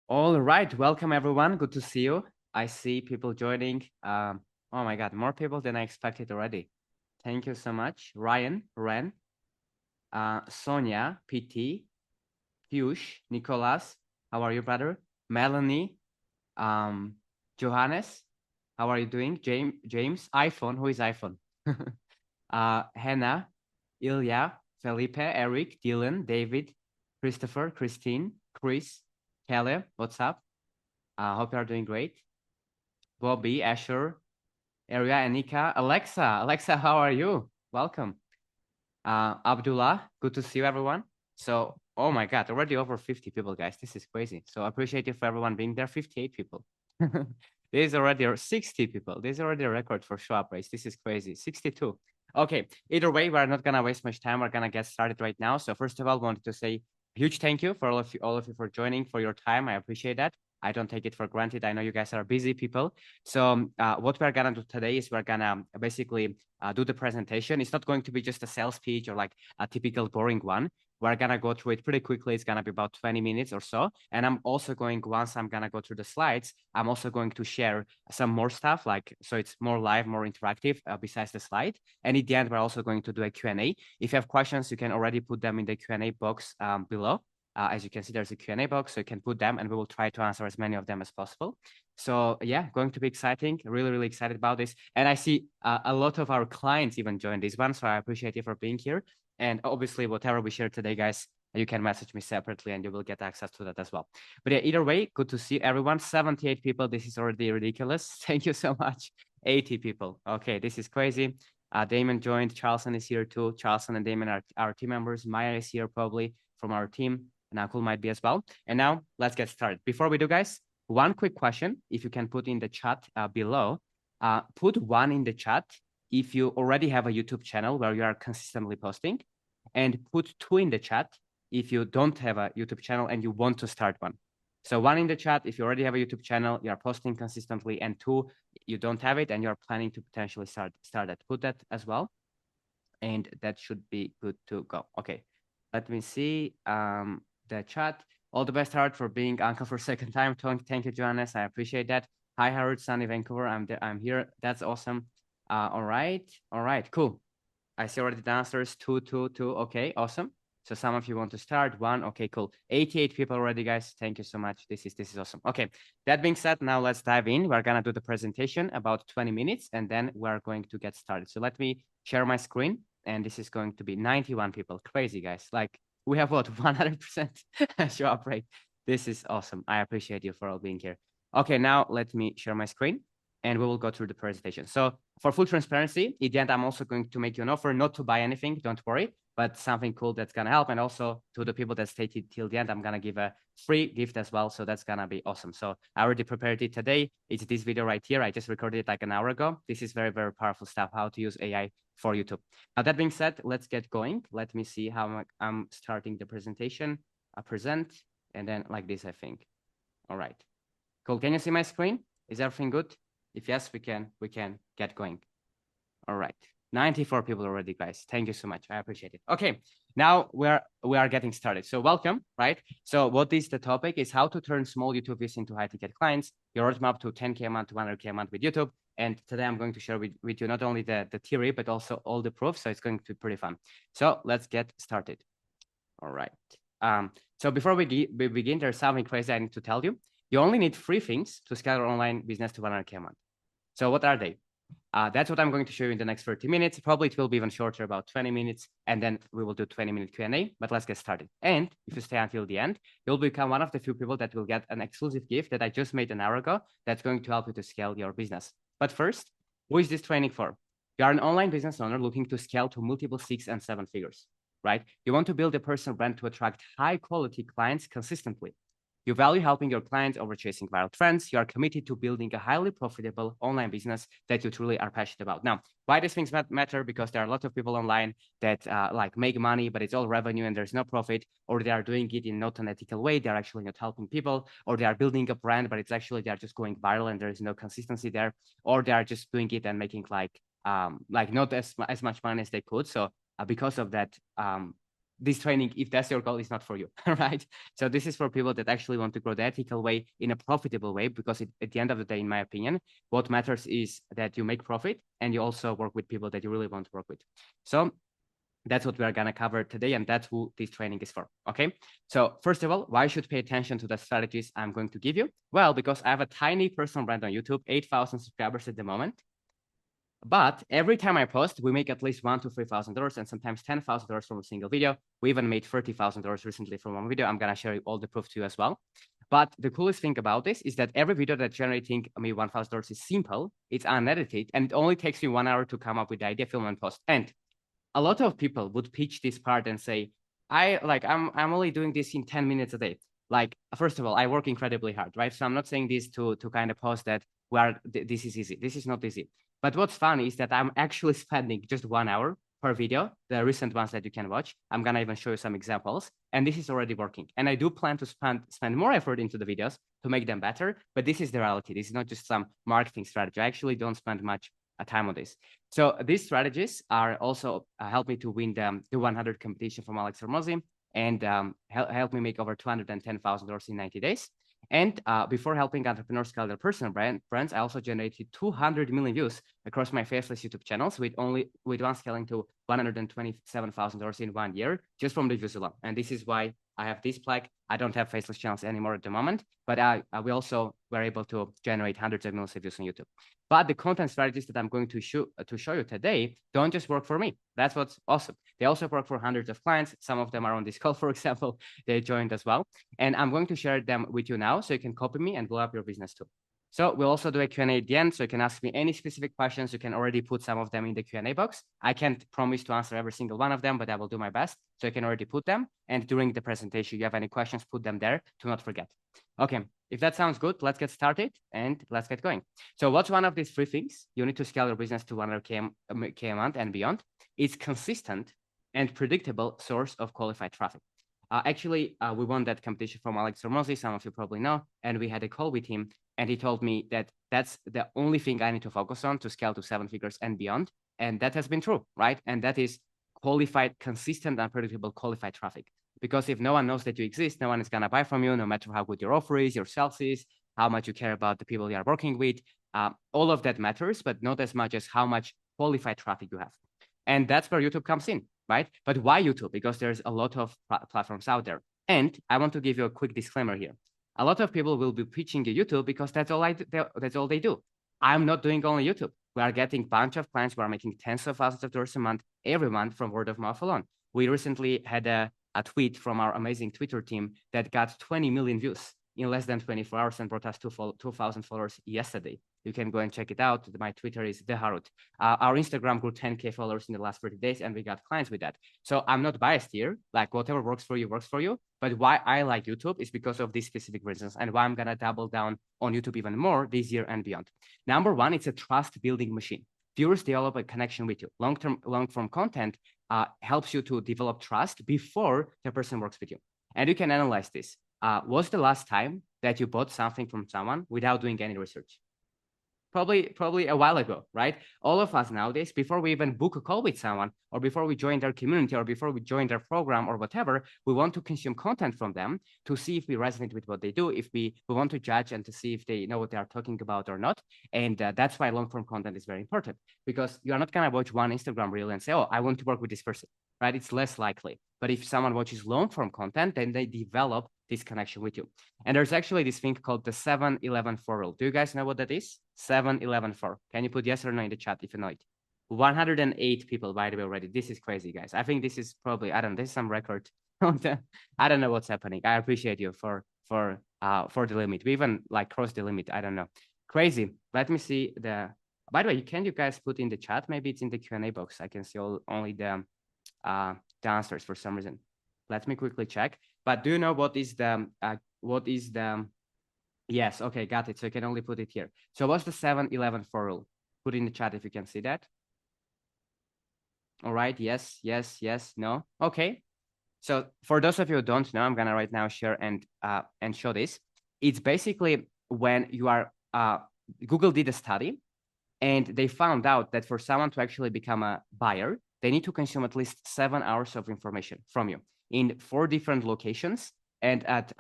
All right, welcome everyone. Good to see you. I see people joining. Oh my God, more people than I expected already. Thank you so much. Ryan, Ren, Sonia, PT, Piyush, Nicholas. How are you, brother? Melanie, um, Johannes. How are you doing? James, iPhone. Who is iPhone? Hannah, Ilya, Felipe, Eric, Dylan, David, Christopher, Christine, Chris, Kelly. What's up? Hope you are doing great. Bobby, Asher, Aria, Anika, Alexa. Alexa, how are you? Welcome. Abdullah, good to see you, everyone. So, oh my God, already over 50 people, guys. This is crazy. So I appreciate you for everyone being there. 58 people. This is already 60 people. This is already a record for show up race. This is crazy. 62. Okay, either way, we're not gonna waste much time. We're gonna get started right now. So first of all, wanted to say a huge thank you for all of you for joining, for your time. I appreciate that. I don't take it for granted. I know you guys are busy people. So what we're gonna do today is we're gonna basically do the presentation. It's not going to be just a sales pitch or like a typical boring one. We're gonna go through it pretty quickly. It's gonna be about 20 minutes or so. And I'm also going, once I'm gonna go through the slides, I'm also going to share some more stuff, like, so it's more live, more interactive besides the slide. And at the end, we're also going to do a Q&A. If you have questions, you can already put them in the Q&A box below. As you can see, there's a Q&A box, so you can put them and we will try to answer as many of them as possible. So yeah, going to be exciting. Really, really excited about this. And I see a lot of our clients even join this one. So I appreciate you for being here. And obviously, whatever we share today, guys, you can message me separately and you will get access to that as well. But yeah, either way, good to see everyone. 78 people. This is already ridiculous. Thank you so much. 80 people. Okay, this is crazy. Damon joined. Charleston is here too. Charleston and Damon are our team members. Maya is here probably from our team. Nakul might be as well. And now let's get started. Before we do, guys, one quick question. If you can put in the chat below, put one in the chat if you already have a YouTube channel where you are consistently posting, and put two in the chat if you don't have a YouTube channel and you want to start one. So one in the chat if you already have a YouTube channel, you are posting consistently, and two, you don't have it and you're planning to potentially start it. Put that as well, and that should be good to go. Okay, let me see the chat. All the best, Howard, for being uncle for a second time. Thank you, Johannes. I appreciate that. Hi, Howard, sunny Vancouver. I'm here. That's awesome. All right, cool. I see already the answers. Two. Okay, awesome. So some of you want to start. One. Okay, cool. 88 people already, guys. Thank you so much. This is awesome. Okay, that being said, now let's dive in. We're gonna do the presentation about 20 minutes, and then we're going to get started. So let me share my screen, and this is going to be 91 people. Crazy, guys. Like, we have what, 100% show up rate. This is awesome. I appreciate you for all being here. Okay, now let me share my screen and we will go through the presentation. So for full transparency, at the end, I'm also going to make you an offer not to buy anything, don't worry, but something cool that's gonna help. And also to the people that stay till the end, I'm gonna give a free gift as well. So that's gonna be awesome. So I already prepared it today. It's this video right here. I just recorded it like an hour ago. This is very, very powerful stuff, how to use AI for YouTube. Now that being said, let's get going. Let me see how I'm starting the presentation. I present, and then like this, I think. All right, cool. Can you see my screen? Is everything good? If yes, we can get going. All right. 94 people already, guys. Thank you so much. I appreciate it. Okay, now we are getting started. So welcome, right? So what is the topic is how to turn small YouTube views into high ticket clients, your roadmap to 10K a month to 100K a month with YouTube. And today I'm going to share with you not only the theory, but also all the proofs. So it's going to be pretty fun. So let's get started. All right. So before we begin, there's something crazy I need to tell you. You only need three things to scale your online business to 100K a month. So what are they? That's what I'm going to show you in the next 30 minutes. Probably it will be even shorter, about 20 minutes, and then we will do 20-minute Q&A, but let's get started. And if you stay until the end, you'll become one of the few people that will get an exclusive gift that I just made an hour ago that's going to help you to scale your business. But first, who is this training for? You are an online business owner looking to scale to multiple 6 and 7 figures, right? You want to build a personal brand to attract high-quality clients consistently. You value helping your clients over chasing viral trends. You are committed to building a highly profitable online business that you truly are passionate about. Now, why these things matter? Because there are a lot of people online that like make money, but it's all revenue and there's no profit, or they are doing it in not an ethical way. They're actually not helping people, or they are building a brand, but it's actually they're just going viral and there is no consistency there, or they are just doing it and making like not as much money as they could. So because of that, this training, if that's your goal, is not for you, right? So this is for people that actually want to grow the ethical way in a profitable way, because at the end of the day, in my opinion, what matters is that you make profit and you also work with people that you really want to work with. So that's what we are going to cover today, and that's who this training is for, okay? So first of all, why you should pay attention to the strategies I'm going to give you? Well, because I have a tiny personal brand on YouTube, 8,000 subscribers at the moment. But every time I post, we make at least $1,000 to $3,000 and sometimes $10,000 from a single video. We even made $30,000 recently from one video. I'm going to share all the proof to you as well. But the coolest thing about this is that every video that's generating me $1,000 is simple, it's unedited, and it only takes me 1 hour to come up with the idea, film, and post. And a lot of people would pitch this part and say, I'm only doing this in 10 minutes a day. Like, first of all, I work incredibly hard, right? So I'm not saying this to kind of post that this is easy. This is not easy. But what's funny is that I'm actually spending just 1 hour per video, the recent ones that you can watch. I'm gonna even show you some examples, and this is already working. And I do plan to spend more effort into the videos to make them better, but this is the reality. This is not just some marketing strategy. I actually don't spend much time on this. So these strategies are also help me to win the 100 competition from Hormozi, and help me make over $210,000 in 90 days. And before helping entrepreneurs scale their personal brands, I also generated 200 million views across my faceless YouTube channels with one scaling to $127,000 in 1 year, just from the views alone. And this is why I have this plaque. I don't have faceless channels anymore at the moment, but we also were able to generate hundreds of millions of views on YouTube. But the content strategies that I'm going to show you today don't just work for me. That's what's awesome. They also work for hundreds of clients. Some of them are on this call, for example. They joined as well. And I'm going to share them with you now so you can copy me and blow up your business too. So we'll also do a Q&A at the end, so you can ask me any specific questions. You can already put some of them in the Q&A box. I can't promise to answer every single one of them, but I will do my best. So you can already put them. And during the presentation, you have any questions, put them there to not forget. Okay, if that sounds good, let's get started and let's get going. So what's one of these three things you need to scale your business to 100K a month and beyond? It's consistent and predictable source of qualified traffic. Actually, we won that competition from Hormozi, some of you probably know, and we had a call with him, and he told me that that's the only thing I need to focus on to scale to 7 figures and beyond. And that has been true, right? And that is qualified, consistent, and predictable qualified traffic. Because if no one knows that you exist, no one is going to buy from you, no matter how good your offer is, your sales is, how much you care about the people you are working with. All of that matters, but not as much as how much qualified traffic you have. And that's where YouTube comes in, right? But why YouTube? Because there's a lot of platforms out there. And I want to give you a quick disclaimer here. A lot of people will be pitching you YouTube because that's all they do. I'm not doing only YouTube. We are getting a bunch of clients. We are making tens of thousands of dollars a month, every month, from word of mouth alone. We recently had a tweet from our amazing Twitter team that got 20 million views in less than 24 hours and brought us 2,000 followers yesterday. You can go and check it out. My Twitter is theharut. Our Instagram grew 10K followers in the last 30 days, and we got clients with that. So I'm not biased here. Like, whatever works for you, works for you. But why I like YouTube is because of these specific reasons, and why I'm going to double down on YouTube even more this year and beyond. Number one, it's a trust building machine. Viewers develop a connection with you. Long-form content helps you to develop trust before the person works with you. And you can analyze this. Was the last time that you bought something from someone without doing any research? Probably a while ago, right? All of us nowadays, before we even book a call with someone, or before we join their community, or before we join their program, or whatever, we want to consume content from them to see if we resonate with what they do, if we want to judge and to see if they know what they are talking about or not. And that's why long-form content is very important, because you're not going to watch one Instagram reel and say, oh, I want to work with this person, right? It's less likely. But if someone watches long-form content, then they develop this connection with you. And there's actually this thing called the 7-11-4 rule. Do you guys know what that is? 7-11-4. Can you put yes or no in the chat if you know it? 108 people, by the way, already. This is crazy, guys. I think this is probably, I don't know, this is some record. I don't know what's happening. I appreciate you for the limit. We even like crossed the limit. I don't know. Crazy. Let me see the, by the way, can you guys put in the chat? Maybe it's in the Q&A box. I can see only the answers for some reason. Let me quickly check. But do you know what is the, yes, okay, got it. So you can only put it here. So what's the 7-11-4 rule? Put in the chat if you can see that. All right, yes, no. Okay. So for those of you who don't know, I'm gonna right now share and show this. It's basically when you are, Google did a study and they found out that for someone to actually become a buyer, they need to consume at least 7 hours of information from you in 4 different locations and at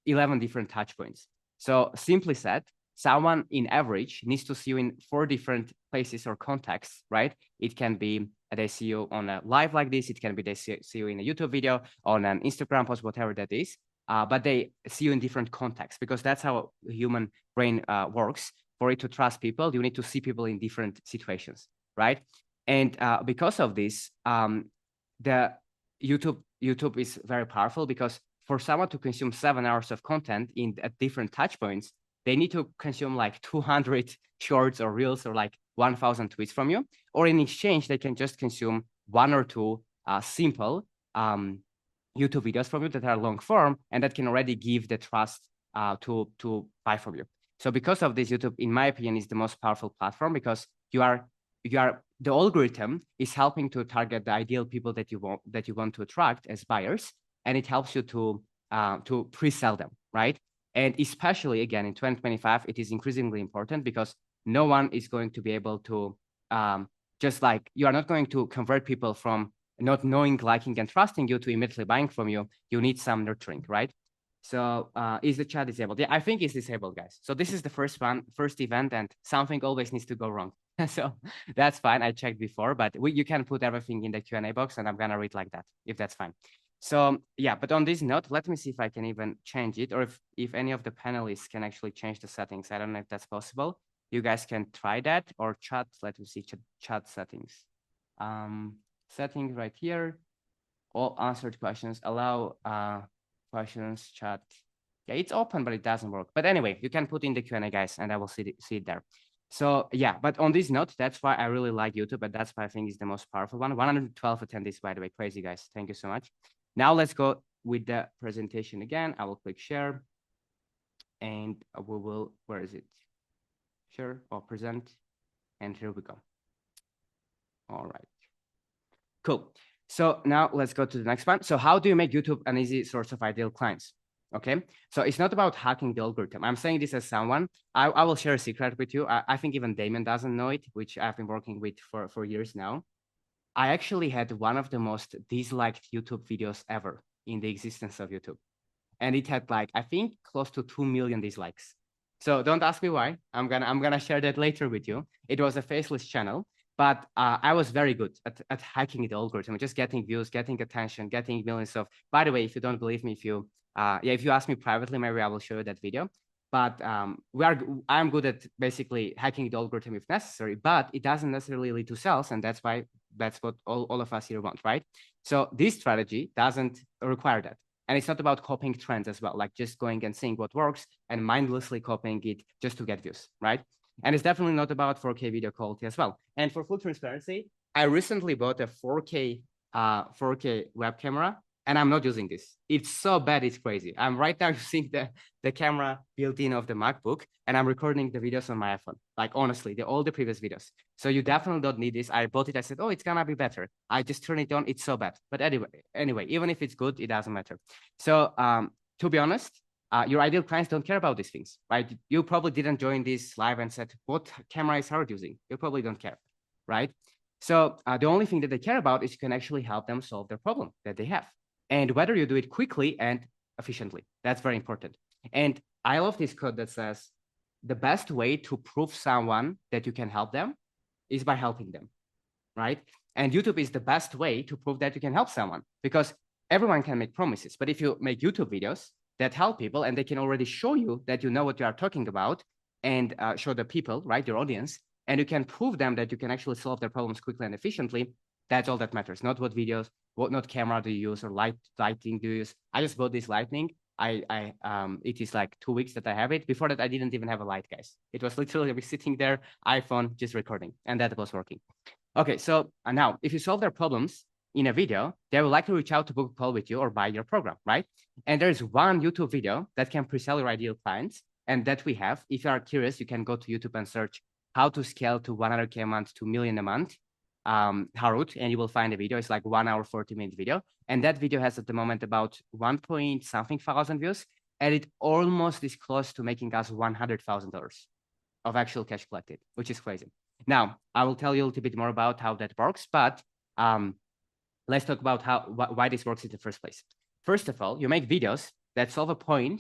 11 different touch points. So simply said, someone in average needs to see you in 4 different places or contexts, right? It can be they see you on a live like this. It can be they see you in a YouTube video, on an Instagram post, whatever that is. But they see you in different contexts because that's how human brain works. For it to trust people, you need to see people in different situations, right? And because of this, the YouTube is very powerful because for someone to consume 7 hours of content at different touch points, they need to consume like 200 shorts or reels or like 1,000 tweets from you. Or in exchange, they can just consume 1 or 2 simple YouTube videos from you that are long form and that can already give the trust to buy from you. So because of this, YouTube, in my opinion, is the most powerful platform because the algorithm is helping to target the ideal people that you want to attract as buyers, and it helps you to pre-sell them, right? And especially again in 2025, it is increasingly important because no one is going to be able to just like you are not going to convert people from not knowing, liking, and trusting you to immediately buying from you. You need some nurturing, right? So is the chat disabled? Yeah, I think it's disabled, guys. So this is the first event, and something always needs to go wrong. So that's fine. I checked before, but you can put everything in the Q&A box, and I'm gonna read like that if that's fine. So yeah, but on this note, let me see if I can even change it, or if any of the panelists can actually change the settings. I don't know if that's possible. You guys can try that or chat. Let me see chat settings. Settings right here. All answered questions. Allow questions chat. Yeah, it's open, but it doesn't work. But anyway, you can put in the Q&A, guys, and I will see it there. So yeah, but on this note, that's why I really like YouTube, and that's why I think is the most powerful one. 112 attendees, by the way, crazy guys. Thank you so much. Now let's go with the presentation again. I will click share, and we will. Where is it? Share or present, and here we go. All right, cool. So now let's go to the next one. So how do you make YouTube an easy source of ideal clients? Okay, so it's not about hacking the algorithm. I'm saying this as someone, I will share a secret with you. I think even Damien doesn't know it, which I've been working with for years now. I actually had one of the most disliked YouTube videos ever in the existence of YouTube. And it had like, I think close to 2 million dislikes. So don't ask me why. I'm gonna share that later with you. It was a faceless channel, but I was very good at hacking the algorithm, just getting views, getting attention, getting millions of. By the way, if you don't believe me, if you ask me privately, maybe I will show you that video. But I'm good at basically hacking the algorithm if necessary, but it doesn't necessarily lead to sales, and that's what all of us here want, right? So this strategy doesn't require that. And it's not about copying trends as well, like just going and seeing what works and mindlessly copying it just to get views, right? And it's definitely not about 4K video quality as well. And for full transparency, I recently bought a 4K web camera, and I'm not using this. It's so bad, it's crazy. I'm right now using the camera built in of the MacBook, and I'm recording the videos on my iPhone. Like honestly, all the previous videos. So you definitely don't need this. I bought it. I said, oh, it's gonna be better. I just turn it on. It's so bad. But anyway, even if it's good, it doesn't matter. So to be honest, your ideal clients don't care about these things, right? You probably didn't join this live and said, what camera is Howard using? You probably don't care, right? So the only thing that they care about is you can actually help them solve their problem that they have. And whether you do it quickly and efficiently, that's very important. And I love this quote that says, the best way to prove someone that you can help them is by helping them, right? And YouTube is the best way to prove that you can help someone because everyone can make promises. But if you make YouTube videos that help people and they can already show you that you know what you are talking about and show the people, right, your audience, and you can prove them that you can actually solve their problems quickly and efficiently, that's all that matters. Not what videos, not camera do you use or lighting do you use. I just bought this lighting. It is like 2 weeks that I have it. Before that, I didn't even have a light, guys. It was literally sitting there, iPhone, just recording, and that was working. Okay, so now if you solve their problems in a video, they will likely reach out to book a call with you or buy your program, right? And there's one YouTube video that can pre-sell your ideal clients, and that we have. If you are curious, you can go to YouTube and search how to scale to 100K a month to $1 million a month. Harut, and you will find a video. It's like 1 hour, 40-minute video. And that video has at the moment about 1 point something thousand views. And it almost is close to making us $100,000 of actual cash collected, which is crazy. Now, I will tell you a little bit more about how that works, but let's talk about why this works in the first place. First of all, you make videos that solve a pain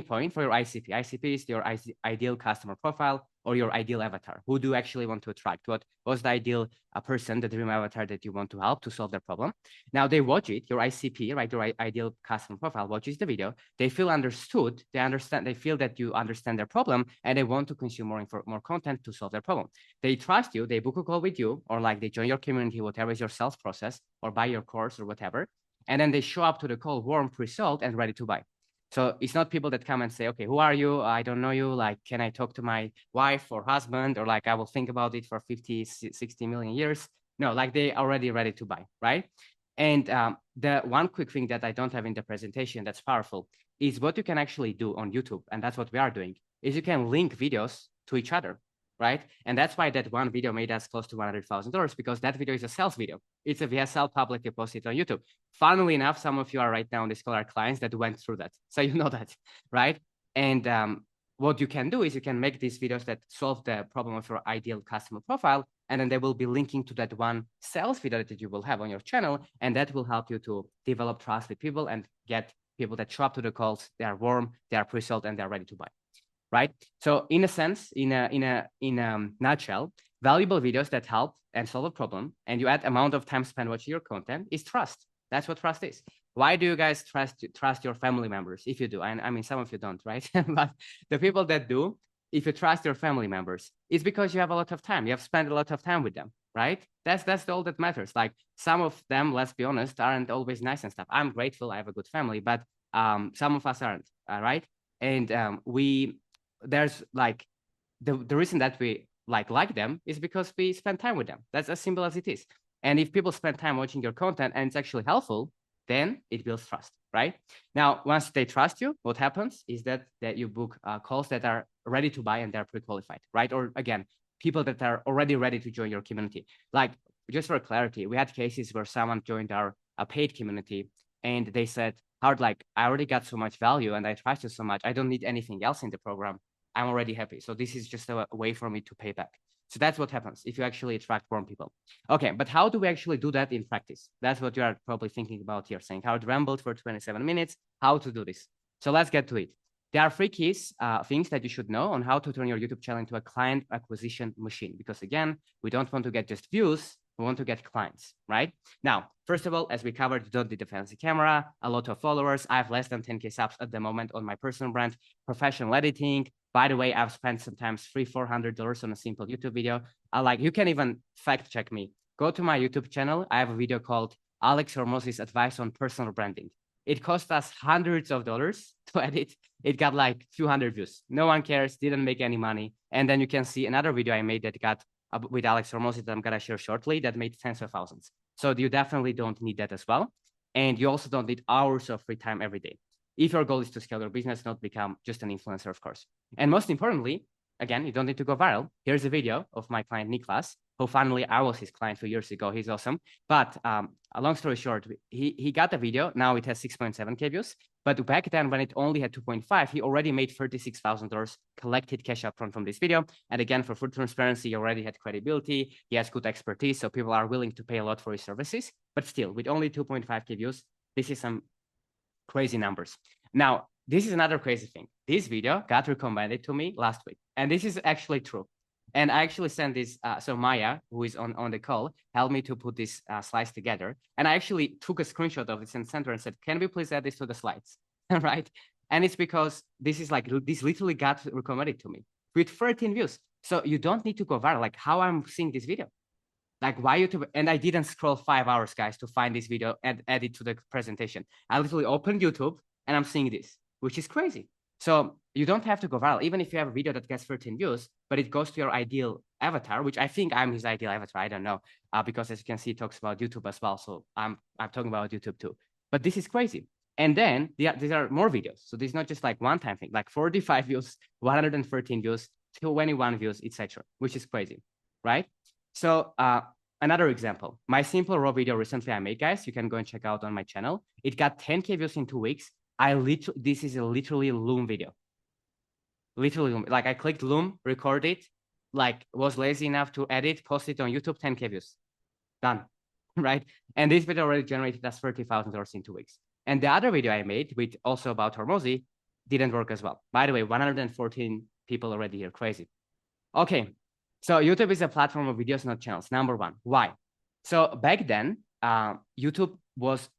point for your ICP. ICP is your ideal customer profile or your ideal avatar. Who do you actually want to attract? What's the ideal person, the dream avatar that you want to help to solve their problem? Now they watch it, your ICP, right? Your ideal customer profile watches the video. They feel understood. They understand. They feel that you understand their problem, and they want to consume more content to solve their problem. They trust you. They book a call with you, or like they join your community, whatever is your sales process, or buy your course or whatever. And then they show up to the call warm, pre-sold, and ready to buy. So it's not people that come and say, okay, who are you? I don't know you. Like, can I talk to my wife or husband? Or like, I will think about it for 50, 60 million years. No, like they already ready to buy, right? And the one quick thing that I don't have in the presentation that's powerful is what you can actually do on YouTube. And that's what we are doing, is you can link videos to each other, right? And that's why that one video made us close to $100,000, because that video is a sales video. It's a VSL publicly posted on YouTube. Funnily enough, some of you are right now on this call are clients that went through that. So you know that, right? And what you can do is you can make these videos that solve the problem of your ideal customer profile, and then they will be linking to that one sales video that you will have on your channel, and that will help you to develop trust with people and get people that show up to the calls. They are warm, they are pre-sold, and they are ready to buy. Right? So in a sense, in a nutshell, valuable videos that help and solve a problem, and you add amount of time spent watching your content is trust. That's what trust is. Why do you guys trust your family members? If you do, I mean, some of you don't, right? But the people that do, if you trust your family members, it's because you have a lot of time. You have spent a lot of time with them, right? That's all that matters. Like some of them, let's be honest, aren't always nice and stuff. I'm grateful I have a good family, but some of us aren't, right? And there's like the reason that we like them is because we spend time with them. That's as simple as it is. And if people spend time watching your content and it's actually helpful, then it builds trust, right? Now, once they trust you, what happens is that you book calls that are ready to buy and they're pre-qualified, right? Or again, people that are already ready to join your community. Like, just for clarity, we had cases where someone joined our paid community and they said, Howard, like, I already got so much value and I trust you so much. I don't need anything else in the program. I'm already happy. So this is just a way for me to pay back. So that's what happens if you actually attract warm people. Okay, but how do we actually do that in practice? That's what you are probably thinking about here, saying how to rambled for 27 minutes, how to do this. So let's get to it. There are 3 keys, things that you should know on how to turn your YouTube channel into a client acquisition machine. Because again, we don't want to get just views, we want to get clients, right? Now, first of all, as we covered, you don't need a fancy camera, a lot of followers. I have less than 10K subs at the moment on my personal brand, professional editing. By the way, I've spent sometimes $300-400 on a simple YouTube video. You can even fact check me. Go to my YouTube channel. I have a video called Alex Hormozi's Advice on Personal Branding. It cost us hundreds of dollars to edit. It got like few hundred views. No one cares, didn't make any money. And then you can see another video I made that got with Alex Hormozi that I'm gonna share shortly that made tens of thousands. So you definitely don't need that as well. And you also don't need hours of free time every day, if your goal is to scale your business, not become just an influencer, of course. And most importantly, again, you don't need to go viral. Here's a video of my client, Niklas, who finally, I was his client 2 years ago. He's awesome. But a long story short, he got the video. Now it has 6.7K views. But back then, when it only had 2.5, he already made $36,000 collected cash upfront from this video. And again, for full transparency, he already had credibility. He has good expertise. So people are willing to pay a lot for his services. But still, with only 2.5K views, this is some crazy numbers. Now, this is another crazy thing. This video got recommended to me last week. And this is actually true. And I actually sent this, so Maya, who is on the call, helped me to put this slides together. And I actually took a screenshot of this and sent her and said, can we please add this to the slides, right? And it's because this literally got recommended to me with 13 views. So you don't need to go viral, like how I'm seeing this video. Like why YouTube, and I didn't scroll 5 hours, guys, to find this video and add it to the presentation. I literally opened YouTube and I'm seeing this, which is crazy. So you don't have to go viral, even if you have a video that gets 13 views, but it goes to your ideal avatar, which I think I'm his ideal avatar. I don't know, because as you can see, it talks about YouTube as well. So I'm talking about YouTube too. But this is crazy. And then these are more videos. So this is not just like one-time thing, like 45 views, 113 views, 21 views, etc., which is crazy, right? So another example, my simple raw video recently I made, guys, you can go and check out on my channel. It got 10K views in 2 weeks. This is a literally Loom video. Literally Loom. Like I clicked Loom, record it, like was lazy enough to edit, post it on YouTube, 10K views. Done. right? And this video already generated us $30,000 in 2 weeks. And the other video I made, with also about Hormozi, didn't work as well. By the way, 114 people already here, crazy. Okay, so YouTube is a platform of videos, not channels. Number one, why? So back then, YouTube was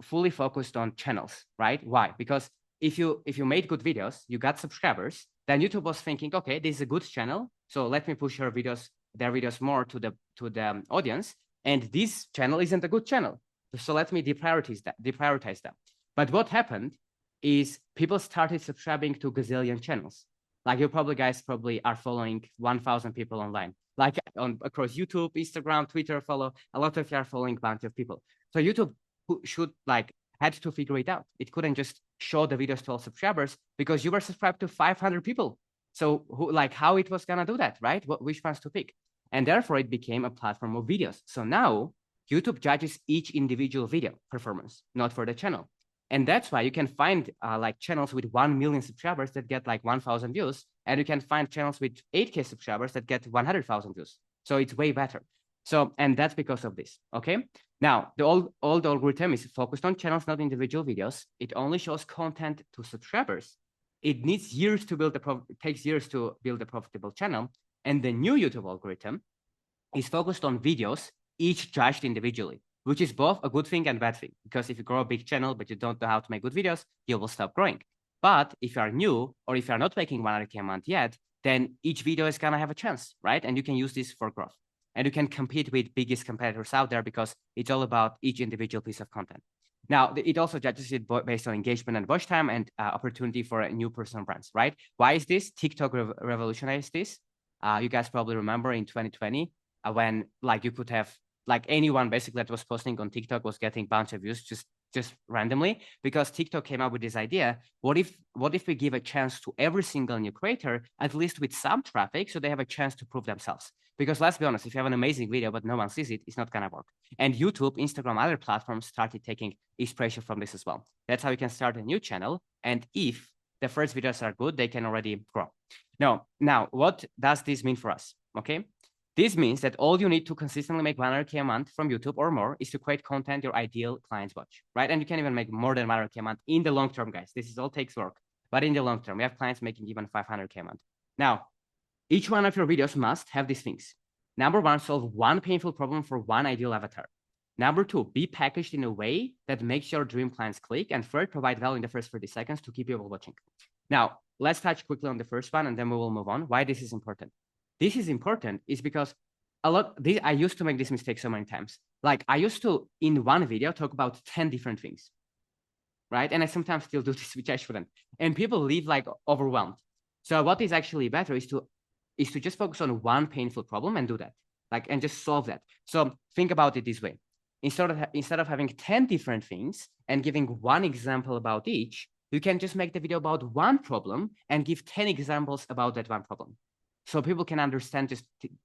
fully focused on channels, right? Why? Because if you made good videos, you got subscribers, then YouTube was thinking, okay, this is a good channel, so let me push their videos more to the audience. And this channel isn't a good channel, so let me deprioritize them. But what happened is people started subscribing to gazillion channels. Like you guys probably are following 1,000 people online, like across YouTube, Instagram, Twitter. Follow a lot of you are following a bunch of people. So YouTube should had to figure it out. It couldn't just show the videos to all subscribers because you were subscribed to 500 people. So how it was gonna do that, right? Which ones to pick? And therefore it became a platform of videos. So now YouTube judges each individual video performance, not for the channel. And that's why you can find channels with 1 million subscribers that get 1,000 views, and you can find channels with 8K subscribers that get 100,000 views. So it's way better. So, and that's because of this, okay? Now, the old algorithm is focused on channels, not individual videos. It only shows content to subscribers. It needs years to build takes years to build a profitable channel. And the new YouTube algorithm is focused on videos, each judged individually, which is both a good thing and bad thing. Because if you grow a big channel, but you don't know how to make good videos, you will stop growing. But if you are new, or if you are not making 100K a month yet, then each video is gonna have a chance, right? And you can use this for growth. And you can compete with biggest competitors out there because it's all about each individual piece of content. Now, it also judges it based on engagement and watch time and opportunity for a new personal brands, right? Why is this? TikTok revolutionized this. You guys probably remember in 2020 when you could have anyone basically that was posting on TikTok was getting a bunch of views just randomly, because TikTok came up with this idea. What if we give a chance to every single new creator, at least with some traffic, so they have a chance to prove themselves? Because let's be honest, if you have an amazing video but no one sees it, it's not gonna work. And YouTube, Instagram, other platforms started taking inspiration from this as well. That's how you can start a new channel. And if the first videos are good, they can already grow. Now, what does this mean for us? Okay. This means that all you need to consistently make 100K a month from YouTube or more is to create content your ideal clients watch, right? And you can even make more than 100K a month in the long term, guys. This is all takes work, but in the long term, we have clients making even 500K a month. Now, each one of your videos must have these things. Number one, solve one painful problem for one ideal avatar. Number two, be packaged in a way that makes your dream clients click. And third, provide value in the first 30 seconds to keep people watching. Now, let's touch quickly on the first one, and then we will move on. Why this is important? This is important is because I used to make this mistake so many times. I used to, in one video, talk about 10 different things, right? And I sometimes still do this, which I shouldn't. And people leave overwhelmed. So what is actually better is to just focus on one painful problem and do that, and just solve that. So think about it this way. Instead of having 10 different things and giving one example about each, you can just make the video about one problem and give 10 examples about that one problem. So people can understand,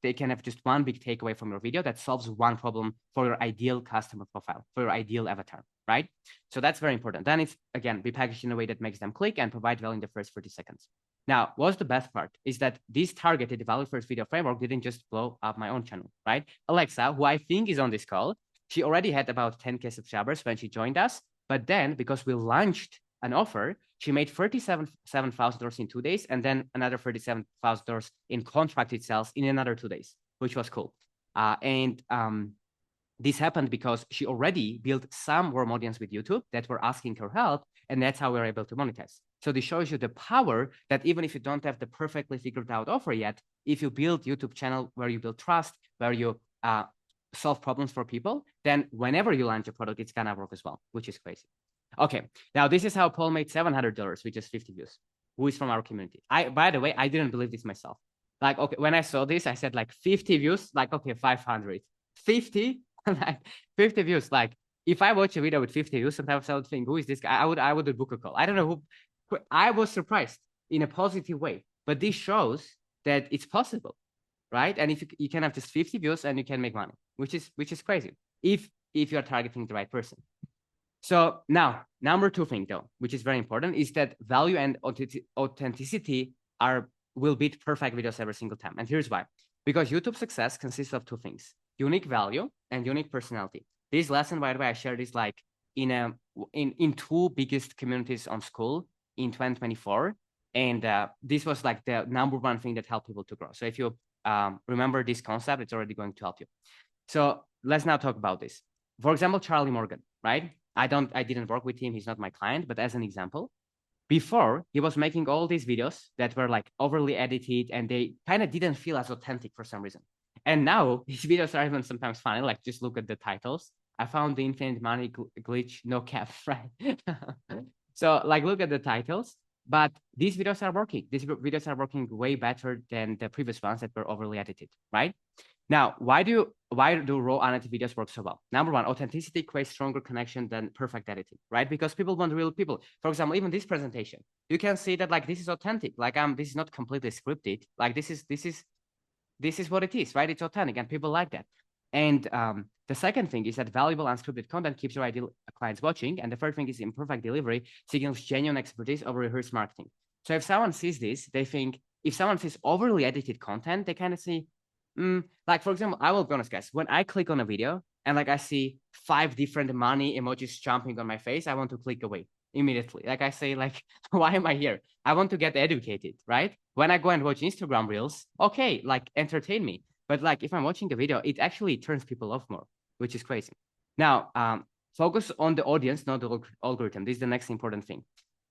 they can have just one big takeaway from your video that solves one problem for your ideal customer profile, for your ideal avatar, right? So that's very important. Then it's, again, be packaged in a way that makes them click and provide value in the first 30 seconds. Now, what's the best part is that this targeted value first video framework didn't just blow up my own channel, right? Alexa, who I think is on this call, she already had about 10K subscribers when she joined us. But then, because we launched an offer, she made $37,000 in 2 days, and then another $37,000 in contracted sales in another 2 days, which was cool. This happened because she already built some warm audience with YouTube that were asking her help, and that's how we were able to monetize. So this shows you the power that even if you don't have the perfectly figured out offer yet, if you build YouTube channel where you build trust, where you solve problems for people, then whenever you launch a product, it's gonna work as well, which is crazy. Okay, now this is how Paul made $700 with just 50 views, who is from our community. By the way, I didn't believe this myself. Okay, when I saw this, I said 50 views, okay, 500. 50, 50 views. If I watch a video with 50 views, sometimes I would think, who is this guy? I would book a call. I don't know who. I was surprised in a positive way, but this shows that it's possible, right? And if you can have just 50 views and you can make money, which is crazy if you're targeting the right person. So now, number two thing though, which is very important, is that value and authenticity will beat perfect videos every single time. And here's why. Because YouTube success consists of two things: unique value and unique personality. This lesson, by the way, I shared this like in two biggest communities on Skool in 2024. And this was like the number one thing that helped people to grow. So if you remember this concept, it's already going to help you. So let's now talk about this. For example, Charlie Morgan, right? I didn't work with him. He's not my client, but as an example, before he was making all these videos that were like overly edited and they kind of didn't feel as authentic for some reason. And now his videos are even sometimes funny. Like just look at the titles. I found the infinite money glitch, no cap, right? So like look at the titles. But these videos are working. These videos are working way better than the previous ones that were overly edited, right? Now, why do raw unedited videos work so well? Number one, authenticity creates stronger connection than perfect editing, right? Because people want real people. For example, even this presentation, you can see that like this is authentic. Like this is not completely scripted. Like this is what it is, right? It's authentic, and people like that. And the second thing is that valuable unscripted content keeps your ideal clients watching. And the third thing is imperfect delivery signals genuine expertise over rehearsed marketing. So if someone sees this, they think, if someone sees overly edited content, they kind of see, like, for example, I will be honest, guys, when I click on a video and like I see 5 different money emojis jumping on my face, I want to click away immediately. Like I say, like, why am I here? I want to get educated, right? When I go and watch Instagram reels, okay, like entertain me. But like if I'm watching a video, it actually turns people off more, which is crazy. Now, focus on the audience, not the algorithm. This is the next important thing.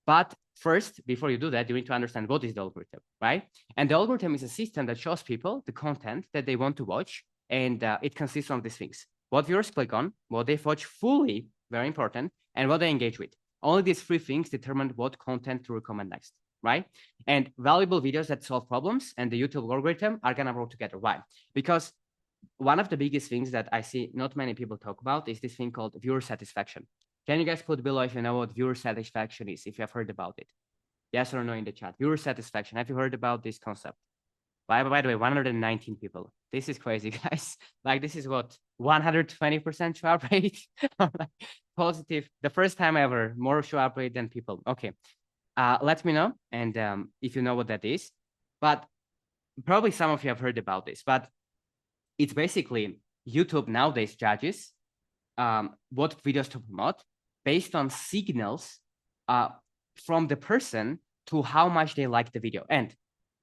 But first, before you do that, you need to understand what is the algorithm, right? And the algorithm is a system that shows people the content that they want to watch. And it consists of these things. What viewers click on, what they watch fully, very important, and what they engage with. Only these 3 things determine what content to recommend next, right? And valuable videos that solve problems and the YouTube algorithm are going to work together. Why? Because one of the biggest things that I see not many people talk about is this thing called viewer satisfaction. Can you guys put below if you know what viewer satisfaction is, if you have heard about it? Yes or no in the chat. Viewer satisfaction. Have you heard about this concept? By the way, 119 people. This is crazy, guys. Like this is what 120% show up rate. Positive. The first time ever, more show up rate than people. Okay. Let me know. And if you know what that is. But probably some of you have heard about this. But it's basically YouTube nowadays judges what videos to promote based on signals from the person to how much they like the video. And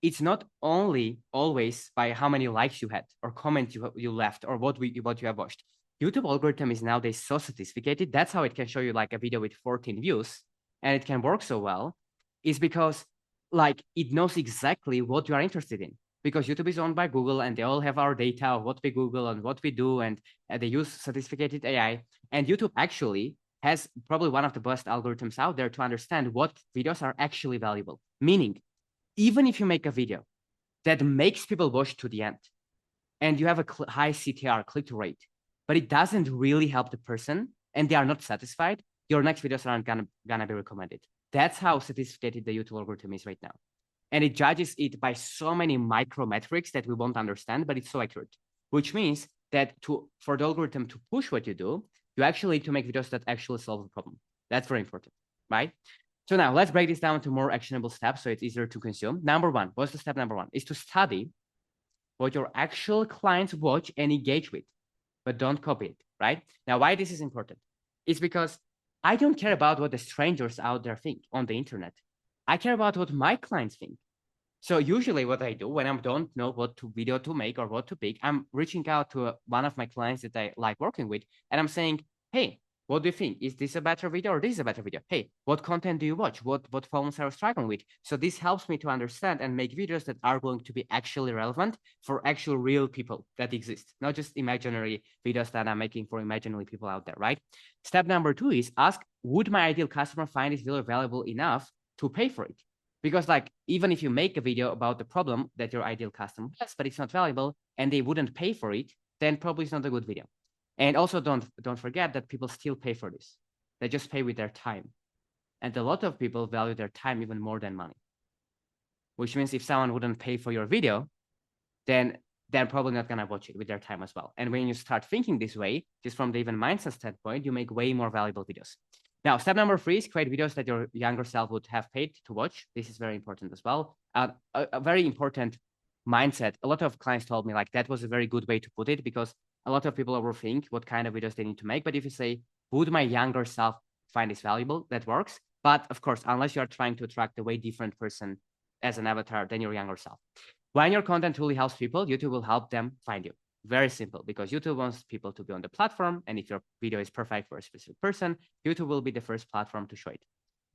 it's not only always by how many likes you had or comments you left or what you have watched. YouTube algorithm is nowadays so sophisticated. That's how it can show you like a video with 14 views and it can work so well, is because like it knows exactly what you are interested in. Because YouTube is owned by Google and they all have our data of what we Google and what we do, and they use sophisticated AI. And YouTube actually has probably one of the best algorithms out there to understand what videos are actually valuable. Meaning, even if you make a video that makes people watch to the end and you have a high CTR, click-through rate, but it doesn't really help the person and they are not satisfied, your next videos aren't gonna be recommended. That's how sophisticated the YouTube algorithm is right now. And it judges it by so many micro metrics that we won't understand, but it's so accurate, which means that for the algorithm to push what you do, you actually need to make videos that actually solve the problem. That's very important, right? So now let's break this down to more actionable steps so it's easier to consume. Number one, what's the step number one? Is to study what your actual clients watch and engage with, but don't copy it, right? Now, why this is important? It's because I don't care about what the strangers out there think on the internet. I care about what my clients think. So usually what I do when I don't know what video to make or what to pick, I'm reaching out to one of my clients that I like working with, and I'm saying, hey, what do you think? Is this a better video or this is a better video? Hey, what content do you watch? What problems are you struggling with? So this helps me to understand and make videos that are going to be actually relevant for actual real people that exist, not just imaginary videos that I'm making for imaginary people out there, right? Step number 2 is ask, would my ideal customer find this video valuable enough to pay for it? Because like, even if you make a video about the problem that your ideal customer has, but it's not valuable and they wouldn't pay for it, then probably it's not a good video. And also don't forget that people still pay for this. They just pay with their time. And a lot of people value their time even more than money. Which means if someone wouldn't pay for your video, then they're probably not gonna watch it with their time as well. And when you start thinking this way, just from the even mindset standpoint, you make way more valuable videos. Now, step number 3 is create videos that your younger self would have paid to watch. This is very important as well. A very important mindset. A lot of clients told me like that was a very good way to put it, because a lot of people overthink what kind of videos they need to make. But if you say, would my younger self find this valuable? That works. But of course, unless you are trying to attract a way different person as an avatar than your younger self. When your content truly helps people, YouTube will help them find you. Very simple, because YouTube wants people to be on the platform. And if your video is perfect for a specific person, YouTube will be the first platform to show it.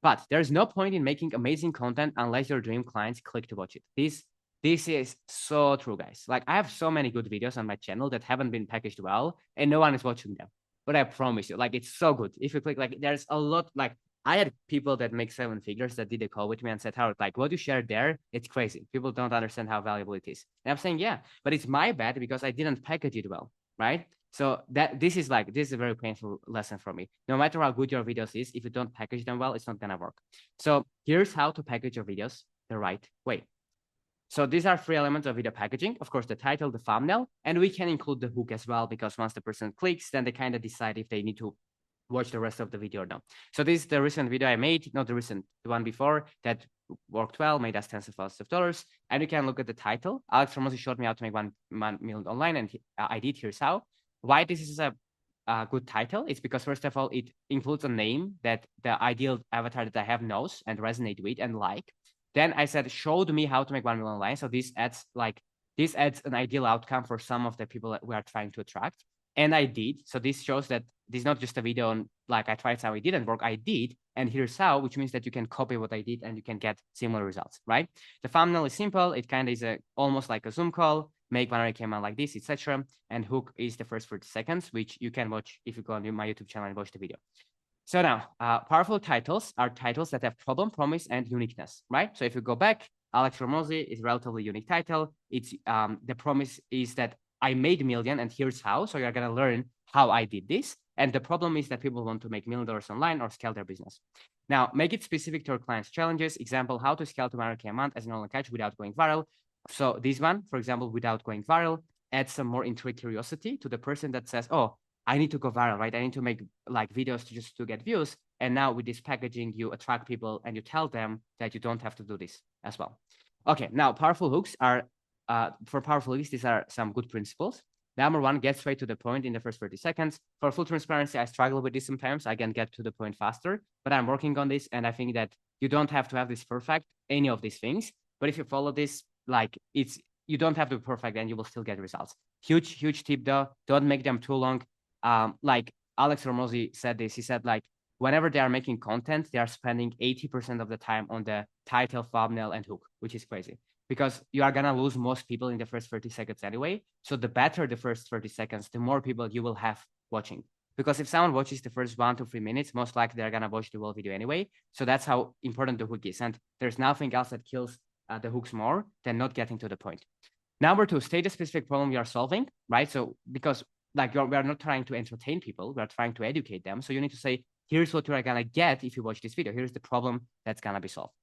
But there's no point in making amazing content unless your dream clients click to watch it. This is so true, guys. Like, I have so many good videos on my channel that haven't been packaged well and no one is watching them. But I promise you, like, it's so good. If you click, like, there's a lot, like, I had people that make 7 figures that did a call with me and said, Howard, like, what you shared there, it's crazy. People don't understand how valuable it is. And I'm saying, yeah, but it's my bad because I didn't package it well, right? So this is a very painful lesson for me. No matter how good your videos is, if you don't package them well, it's not gonna work. So here's how to package your videos the right way. So these are 3 elements of video packaging. Of course, the title, the thumbnail, and we can include the hook as well, because once the person clicks, then they kind of decide if they need to watch the rest of the video or not. So this is the recent video I made, not the recent, the one before, that worked well, made us tens of thousands of dollars. And you can look at the title. Alex Hormozi showed me how to make 1 million online, and I did. Here's how. Why this is a good title? It's because, first of all, it includes a name that the ideal avatar that I have knows and resonate with and like. Then I said, showed me how to make 1 million online. So this adds an ideal outcome for some of the people that we are trying to attract. And I did. So this shows that this is not just a video on, like, I tried how it didn't work. I did. And here's how, which means that you can copy what I did and you can get similar results, right? The thumbnail is simple. It kind of is almost like a Zoom call, make 100K month like this, etc. And hook is the first 30 seconds, which you can watch if you go on my YouTube channel and watch the video. So now, powerful titles are titles that have problem, promise, and uniqueness, right? So if you go back, Alex Hormozi is a relatively unique title. It's the promise is that I made $1 million and here's how. So you're gonna learn how I did this. And the problem is that people want to make $1 million online or scale their business. Now, make it specific to your clients' challenges. Example, how to scale to 100K a month as an online coach without going viral. So this one, for example, without going viral, adds some more intrigue curiosity to the person that says, oh, I need to go viral, right? I need to make like videos just to get views. And now with this packaging, you attract people and you tell them that you don't have to do this as well. Okay, now powerful hooks are, for powerful hooks, these are some good principles. Number 1, get straight to the point in the first 30 seconds. For full transparency, I struggle with this sometimes. I can get to the point faster, but I'm working on this. And I think that you don't have to have this perfect, any of these things. But if you follow this, like you don't have to be perfect and you will still get results. Huge tip though, don't make them too long. Like Alex Hormozi said this, he said, like, whenever they are making content, they are spending 80% of the time on the title, thumbnail, and hook, which is crazy because you are gonna lose most people in the first 30 seconds anyway. So the better the first 30 seconds, the more people you will have watching. Because if someone watches the first 1 to 3 minutes, most likely they're gonna watch the whole video anyway. So that's how important the hook is. And there's nothing else that kills the hooks more than not getting to the point. Number 2, state a specific problem you are solving, right? So because like we are not trying to entertain people, we are trying to educate them. So you need to say, here's what you are gonna get if you watch this video. Here's the problem that's gonna be solved.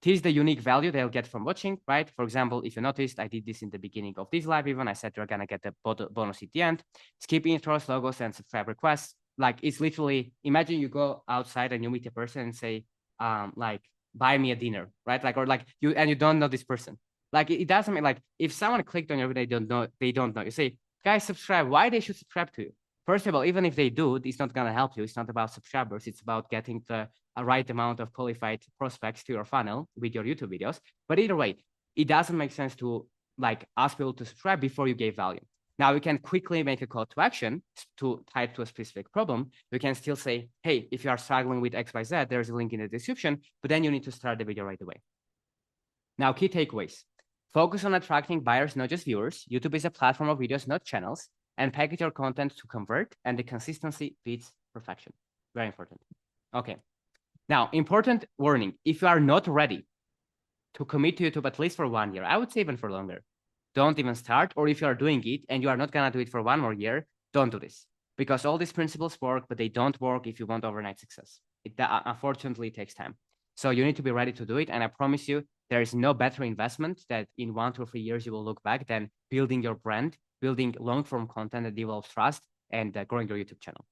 Here's the unique value they'll get from watching, right? For example, if you noticed, I did this in the beginning of this live even. I said you're gonna get the bonus at the end. Skip intros, logos, and subscribe requests. Like it's literally, imagine you go outside and you meet a person and say, like, buy me a dinner, right? Like, or like you don't know this person. Like it doesn't mean like if someone clicked on your video, they don't know. You say, guys, subscribe. Why they should subscribe to you? First of all, even if they do, it's not gonna help you. It's not about subscribers. It's about getting the right amount of qualified prospects to your funnel with your YouTube videos. But either way, it doesn't make sense to like ask people to subscribe before you gave value. Now we can quickly make a call to action to tie it to a specific problem. We can still say, hey, if you are struggling with XYZ, there's a link in the description, but then you need to start the video right away. Now, key takeaways. Focus on attracting buyers, not just viewers. YouTube is a platform of videos, not channels. And package your content to convert, and the consistency beats perfection. Very important. Okay. Now, important warning. If you are not ready to commit to YouTube at least for 1 year, I would say even for longer, don't even start. Or if you are doing it and you are not going to do it for 1 more year, don't do this. Because all these principles work, but they don't work if you want overnight success. Unfortunately, it takes time. So you need to be ready to do it. And I promise you, there is no better investment that in 1 to 3 years you will look back than building your brand, building long-form content that develops trust, and growing your YouTube channel.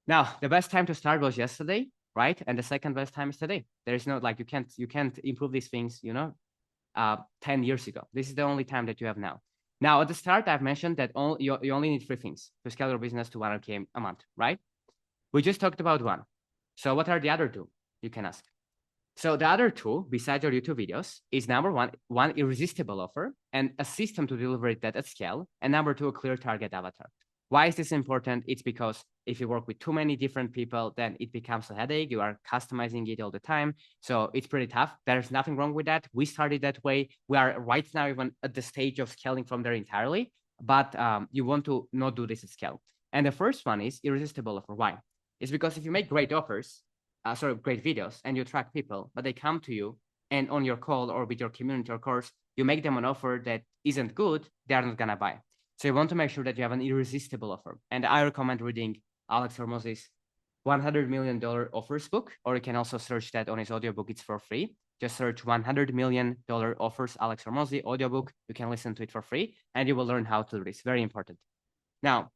Now, the best time to start was yesterday, right? And the second best time is today. There is no, like, you can't improve these things, 10 years ago. This is the only time that you have now. Now, at the start, I've mentioned that you only need 3 things to scale your business to 100K a month, right? We just talked about one. So what are the other 2, you can ask? So the other 2, besides your YouTube videos, is number one irresistible offer and a system to deliver it at scale, and number 2, a clear target avatar. Why is this important? It's because if you work with too many different people, then it becomes a headache. You are customizing it all the time. So it's pretty tough. There's nothing wrong with that. We started that way. We are right now even at the stage of scaling from there entirely, but you want to not do this at scale. And the first one is irresistible offer. Why? It's because if you make great offers, great videos, and you attract people, but they come to you and on your call or with your community or course, you make them an offer that isn't good, they're not gonna buy. So you want to make sure that you have an irresistible offer. And I recommend reading Alex Hormozi's $100 million offers book, or you can also search that on his audiobook. It's for free. Just search $100 million offers Alex Hormozi audiobook. You can listen to it for free, and you will learn how to do this. Very important. Now,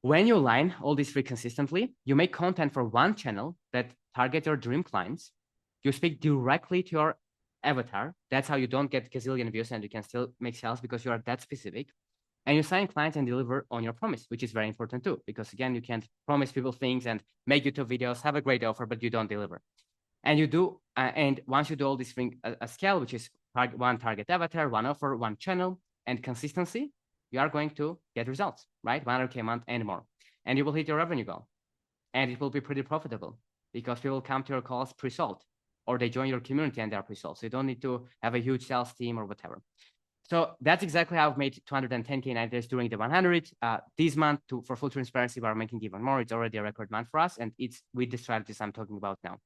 when you align all these 3 consistently, you make content for one channel that target your dream clients. You speak directly to your avatar. That's how you don't get gazillion views and you can still make sales because you are that specific. And you sign clients and deliver on your promise, which is very important too, because again, you can't promise people things and make YouTube videos, have a great offer, but you don't deliver. And you do, and once you do all these things at scale, which is one target avatar, one offer, one channel, and consistency, you are going to get results, right? 100K a month and more. And you will hit your revenue goal. And it will be pretty profitable because people come to your calls pre-sold, or they join your community and they're pre-sold. So you don't need to have a huge sales team or whatever. So that's exactly how I've made 210K in 9 days during the 100. This month, for full transparency, we're making even more. It's already a record month for us, and it's with the strategies I'm talking about now.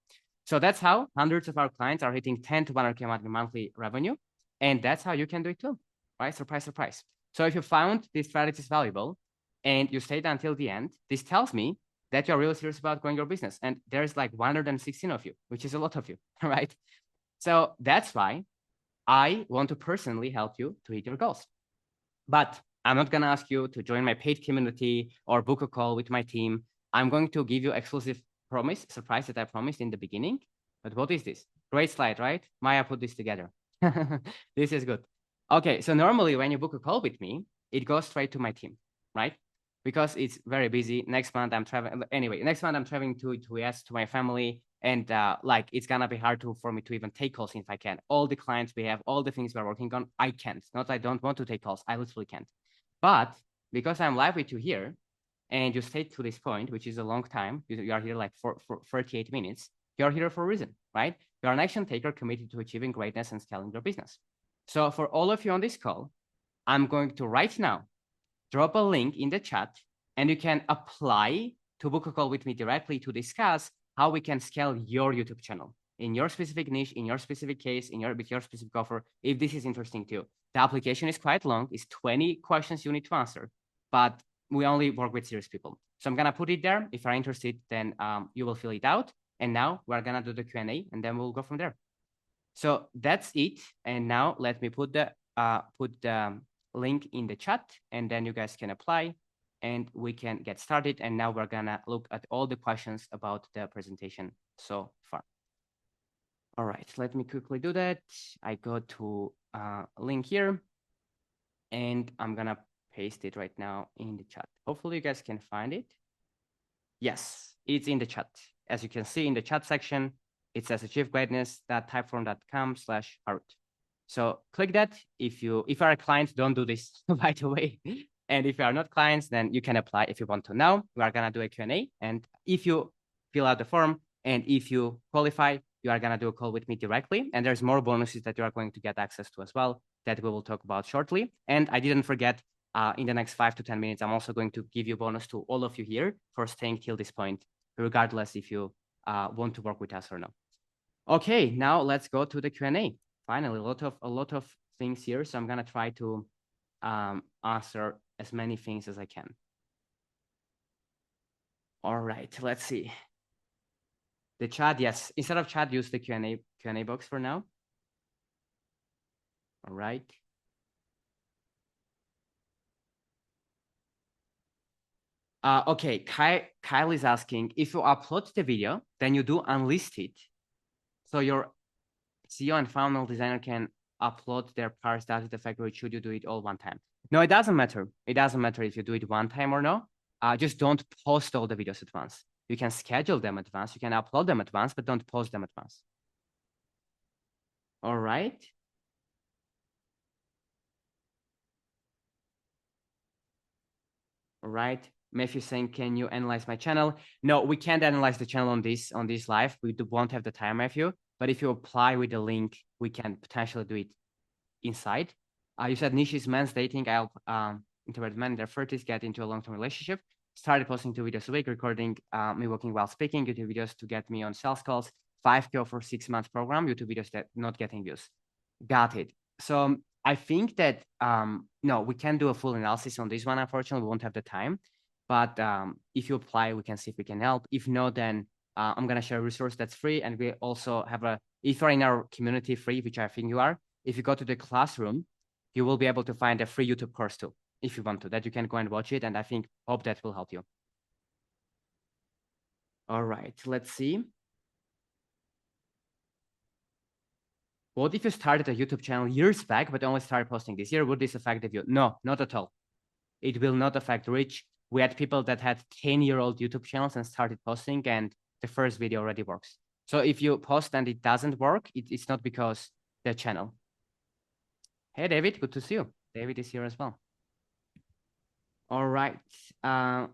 So that's how hundreds of our clients are hitting 10 to 100K monthly revenue. And that's how you can do it too, right? Surprise, surprise. So if you found these strategies valuable and you stayed until the end, this tells me that you're really serious about growing your business. And there's like 116 of you, which is a lot of you, right? So that's why I want to personally help you to hit your goals. But I'm not going to ask you to join my paid community or book a call with my team. I'm going to give you exclusive surprise that I promised in the beginning. But what is this? Great slide, right? Maya put this together. This is good. Okay, so normally when you book a call with me, it goes straight to my team, right? Because it's very busy. Next month I'm traveling. Anyway, next month I'm traveling to US to my family. And like, it's gonna be hard for me to even take calls if I can. All the clients we have, all the things we're working on, I can't. Not I don't want to take calls. I literally can't. But because I'm live with you here, and you stayed to this point, which is a long time, you are here like for 38 minutes, you're here for a reason, right? You're an action taker committed to achieving greatness and scaling your business. So for all of you on this call, I'm going to right now drop a link in the chat, and you can apply to book a call with me directly to discuss how we can scale your YouTube channel in your specific niche, in your specific case, with your specific offer, if this is interesting to you. The application is quite long. It's 20 questions you need to answer, but we only work with serious people. So I'm going to put it there. If you're interested, then you will fill it out. And now we're going to do the Q&A, and then we'll go from there. So that's it. And now let me put the link in the chat, and then you guys can apply and we can get started. And now we're gonna look at all the questions about the presentation so far. All right, let me quickly do that. I go to link here, and I'm gonna paste it right now in the chat. Hopefully you guys can find it. Yes, it's in the chat. As you can see in the chat section, it says achievegreatness.typeform.com/Harut. So click that. If you are a client, don't do this right away. And if you are not clients, then you can apply if you want to. Now we are gonna do a Q&A, and if you fill out the form and if you qualify, you are gonna do a call with me directly. And there's more bonuses that you are going to get access to as well that we will talk about shortly. And I didn't forget, in the next 5 to 10 minutes, I'm also going to give you bonus to all of you here for staying till this point, regardless if you want to work with us or not. Okay, now let's go to the Q&A. Finally, a lot of things here. So I'm gonna try to answer as many things as I can. All right, let's see. The chat, yes. Instead of chat, use the Q&A box for now. All right. Okay, Kyle is asking, if you upload the video, then you do unlist it. So your CEO and funnel designer can upload their parts. Does it affect, or should you do it all one time? No, it doesn't matter. It doesn't matter if you do it one time or no. Just don't post all the videos at once. You can schedule them at once. You can upload them at once, but don't post them at once. All right. All right. Matthew saying, can you analyze my channel? No, we can't analyze the channel on this live. We won't have the time, Matthew. But if you apply with the link, we can potentially do it inside. You said niche is men's dating. I'll introvert men in their 30s get into a long-term relationship. Started posting 2 videos a week, recording me walking while speaking, YouTube videos to get me on sales calls, 5K for 6 months program, YouTube videos that not getting views. Got it. So I think that no, we can do a full analysis on this one. Unfortunately, we won't have the time. But if you apply, we can see if we can help. If not, then I'm gonna share a resource that's free, and we also have a. If you're in our community free, which I think you are, if you go to the classroom, you will be able to find a free YouTube course too, if you want to, that you can go and watch it. And I hope that will help you. All right, let's see. What if you started a YouTube channel years back, but only started posting this year? Would this affect the view? No, not at all. It will not affect reach. We had people that had 10-year-old YouTube channels and started posting, and the first video already works. So if you post and it doesn't work, it's not because the channel. Hey, David, good to see you. David is here as well. All right. Hi,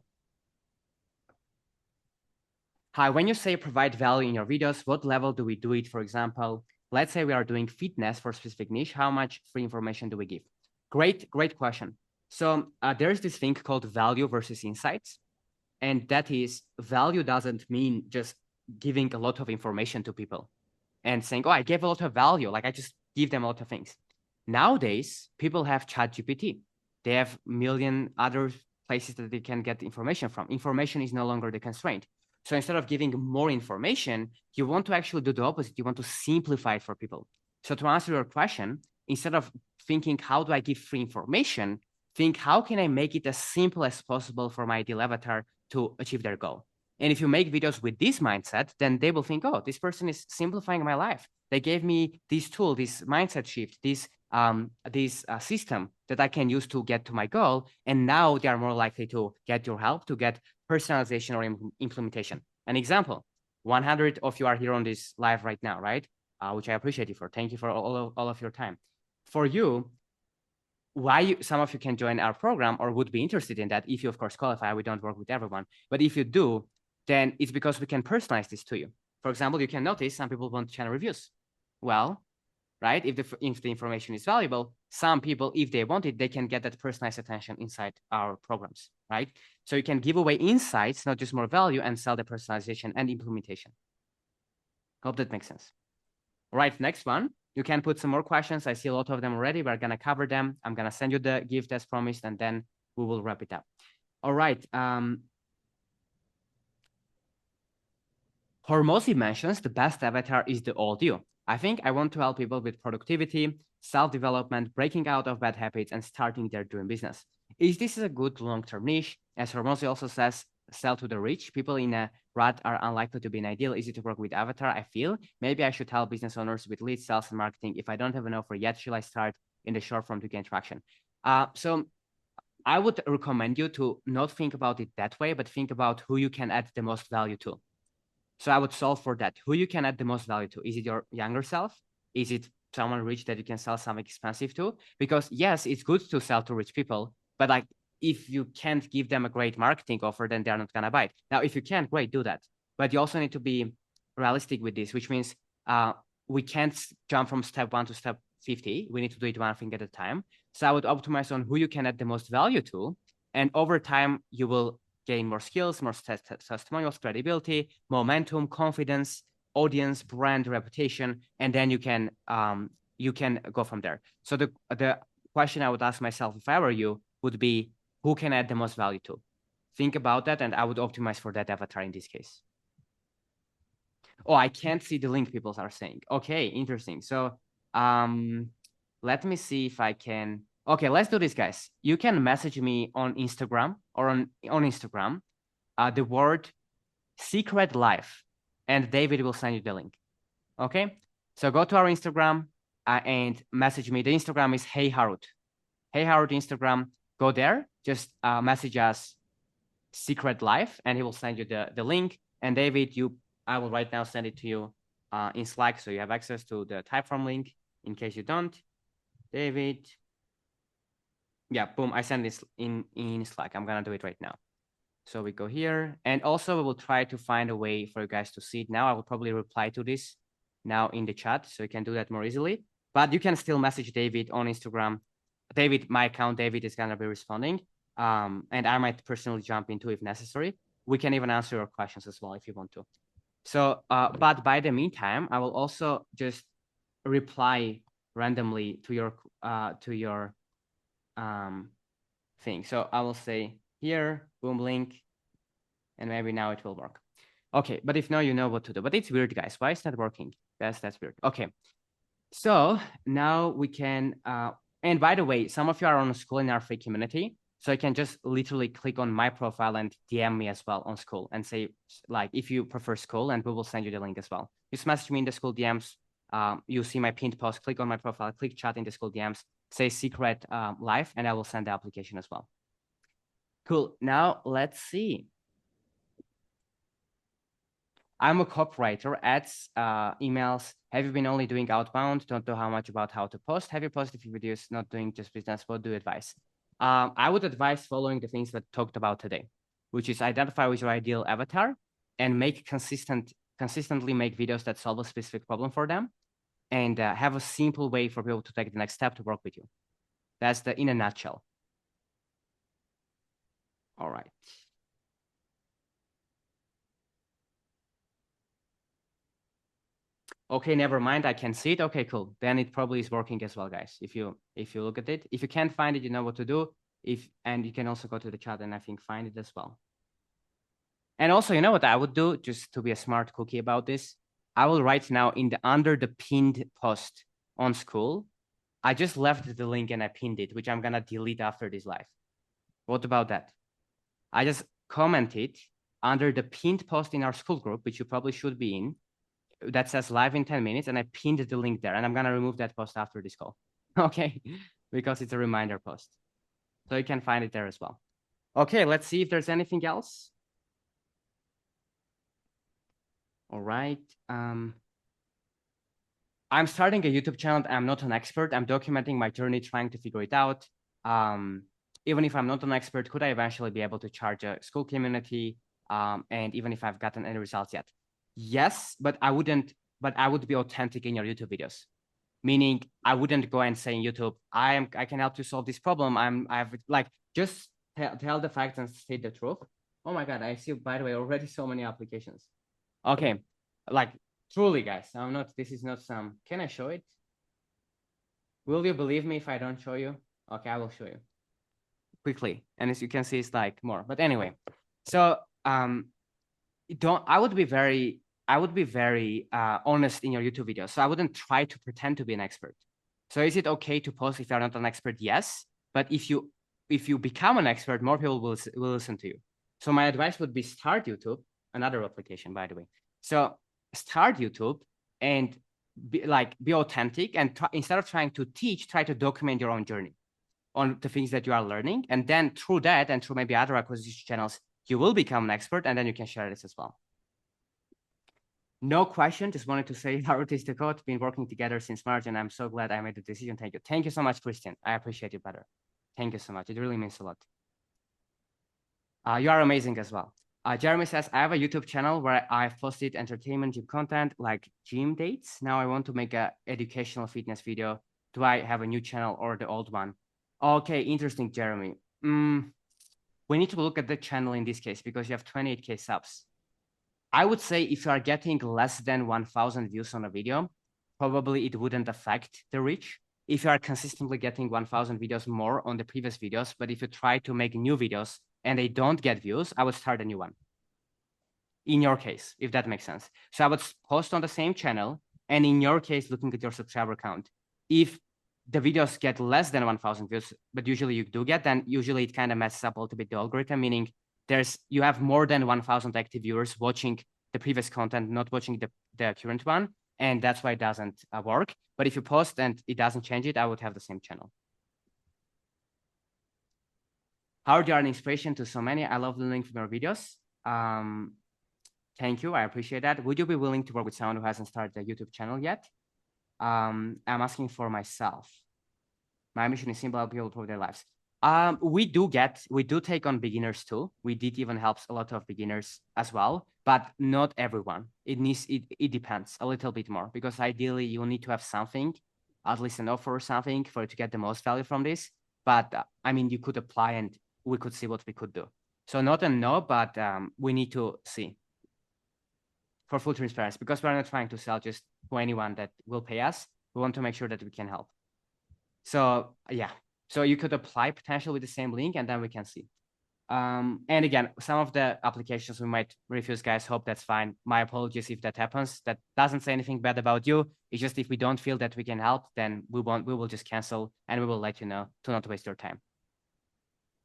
when you say provide value in your videos, what level do we do it? For example, let's say we are doing fitness for a specific niche. How much free information do we give? Great question. So there's this thing called value versus insights. And that is, value doesn't mean just giving a lot of information to people and saying, oh, I gave a lot of value. Like I just give them a lot of things. Nowadays, people have ChatGPT. They have a million other places that they can get information from. Information is no longer the constraint. So instead of giving more information, you want to actually do the opposite. You want to simplify it for people. So to answer your question, instead of thinking, how do I give free information? Think, how can I make it as simple as possible for my ideal avatar to achieve their goal? And if you make videos with this mindset, then they will think, oh, this person is simplifying my life. They gave me this tool, this mindset shift, this system that I can use to get to my goal. And now they are more likely to get your help to get personalization or implementation. An example, 100 of you are here on this live right now, right? Which I appreciate you for. Thank you for all of your time. For you, some of you can join our program or would be interested in that if you, of course, qualify. We don't work with everyone. But if you do, then it's because we can personalize this to you. For example, you can notice some people want channel reviews. Well, right? If the information is valuable, some people, if they want it, they can get that personalized attention inside our programs, right? So you can give away insights, not just more value, and sell the personalization and implementation. Hope that makes sense. All right, next one. You can put some more questions. I see a lot of them already. We're going to cover them. I'm going to send you the gift as promised, and then we will wrap it up. All right. Hormozi mentions the best avatar is the old you. I think I want to help people with productivity, self-development, breaking out of bad habits, and starting their dream business. Is this a good long-term niche? As Hormozi also says, sell to the rich. People in a rut are unlikely to be an ideal, easy to work with avatar, I feel. Maybe I should help business owners with leads, sales, and marketing. If I don't have an offer yet, should I start in the short form to gain traction? So I would recommend you to not think about it that way, but think about who you can add the most value to. So I would solve for that. Who you can add the most value to? Is it your younger self? Is it someone rich that you can sell something expensive to? Because yes, it's good to sell to rich people, but like if you can't give them a great marketing offer, then they're not gonna buy it. Now, if you can, great, do that. But you also need to be realistic with this, which means we can't jump from step 1 to step 50. We need to do it one thing at a time. So I would optimize on who you can add the most value to. And over time, you will gain more skills, more testimonials, credibility, momentum, confidence, audience, brand, reputation, and then you can go from there. So the question I would ask myself if I were you would be, who can add the most value to? Think about that, and I would optimize for that avatar in this case. Oh, I can't see the link, people are saying. Okay, interesting. So let me see if I can. Okay, let's do this, guys. You can message me on Instagram or on Instagram, the word secret life, and David will send you the link. Okay, so go to our Instagram and message me. The Instagram is Hey Harut. hey Howard Instagram, go there, just message us secret life, and he will send you the link. And David, I will right now send it to you in Slack, so you have access to the Typeform link in case you don't. David, yeah, boom, I send this in Slack. I'm gonna do it right now. So we go here, and also we will try to find a way for you guys to see it now. I will probably reply to this now in the chat, so you can do that more easily. But you can still message David on Instagram. David, my account, David is gonna be responding. And I might personally jump into if necessary. We can even answer your questions as well if you want to. So, but by the meantime, I will also just reply randomly to your thing. So I will say here, boom, link, and maybe now it will work. Okay, but if no, you know what to do. But it's weird, guys. Why is that working? That's weird. Okay, so now we can. And by the way, some of you are on Skool in our free community, so you can just literally click on my profile and DM me as well on Skool and say like if you prefer Skool, and we will send you the link as well. Just message me in the Skool DMs. You see my pinned post. Click on my profile. Click chat in the Skool DMs. Say secret life, and I will send the application as well. Cool. Now let's see. I'm a copywriter, ads, emails. Have you been only doing outbound? Don't know how much about how to post. Have you posted a few videos, not doing just business? What do you advise? I would advise following the things that talked about today, which is identify with your ideal avatar and make consistently make videos that solve a specific problem for them, and have a simple way for people to take the next step to work with you. That's the in a nutshell. All right. Okay, never mind. I can see it. Okay, cool. Then it probably is working as well, guys. If you look at it, if you can't find it, you know what to do. And you can also go to the chat and I think find it as well. And also, you know what I would do, just to be a smart cookie about this? I will write now under the pinned post on Skool. I just left the link and I pinned it, which I'm gonna delete after this live. What about that? I just commented under the pinned post in our Skool group, which you probably should be in, that says live in 10 minutes, and I pinned the link there, and I'm gonna remove that post after this call. Okay, because it's a reminder post. So you can find it there as well. Okay, let's see if there's anything else. All right. I'm starting a YouTube channel. I'm not an expert. I'm documenting my journey, trying to figure it out. Even if I'm not an expert, could I eventually be able to charge a Skool community? And even if I've gotten any results yet? Yes, but I wouldn't. But I would be authentic in your YouTube videos, meaning I wouldn't go and say in YouTube, I can help you solve this problem. I've like just tell the facts and state the truth. Oh my God, I see. By the way, already so many applications. Okay, like truly, guys, I'm not. This is not some. Can I show it? Will you believe me if I don't show you? Okay, I will show you quickly. And as you can see, it's like more. But anyway, so I would be very honest in your YouTube videos. So I wouldn't try to pretend to be an expert. So is it okay to post if you're not an expert? Yes. But if you become an expert, more people will listen to you. So my advice would be start YouTube, another application, by the way. So start YouTube and be authentic, and instead of trying to teach, try to document your own journey on the things that you are learning. And then through that and through maybe other acquisition channels, you will become an expert, and then you can share this as well. No question. Just wanted to say our artistic code been working together since March, and I'm so glad I made the decision. Thank you. Thank you so much, Christian. I appreciate it better. Thank you so much. It really means a lot. You are amazing as well. Jeremy says, I have a YouTube channel where I've posted entertainment gym content like gym dates. Now I want to make a educational fitness video. Do I have a new channel or the old one? Okay, interesting, Jeremy. We need to look at the channel in this case because you have 28K subs. I would say if you are getting less than 1,000 views on a video, probably it wouldn't affect the reach. If you are consistently getting 1,000 videos more on the previous videos, but if you try to make new videos and they don't get views, I would start a new one. In your case, if that makes sense. So I would post on the same channel, and in your case, looking at your subscriber count, if the videos get less than 1,000 views, but usually you do get, then usually it kind of messes up a little bit the algorithm, meaning you have more than 1,000 active viewers watching the previous content, not watching the current one, and that's why it doesn't work. But if you post and it doesn't change it, I would have the same channel. How do you earn inspiration to so many? I love learning from your videos. Thank you. I appreciate that. Would you be willing to work with someone who hasn't started a YouTube channel yet? I'm asking for myself. My mission is simple, help people improve their lives. We do take on beginners too. We did even help a lot of beginners as well, but not everyone. It depends a little bit more, because ideally you need to have something, at least an offer or something, for you to get the most value from this. But I mean, you could apply and we could see what we could do. So not a no, but we need to see for full transparency, because we're not trying to sell just to anyone that will pay us. We want to make sure that we can help. So yeah, so you could apply potentially with the same link, and then we can see. And again, some of the applications we might refuse, guys. Hope that's fine. My apologies if that happens. That doesn't say anything bad about you. It's just if we don't feel that we can help, then we will just cancel, and we will let you know to not waste your time.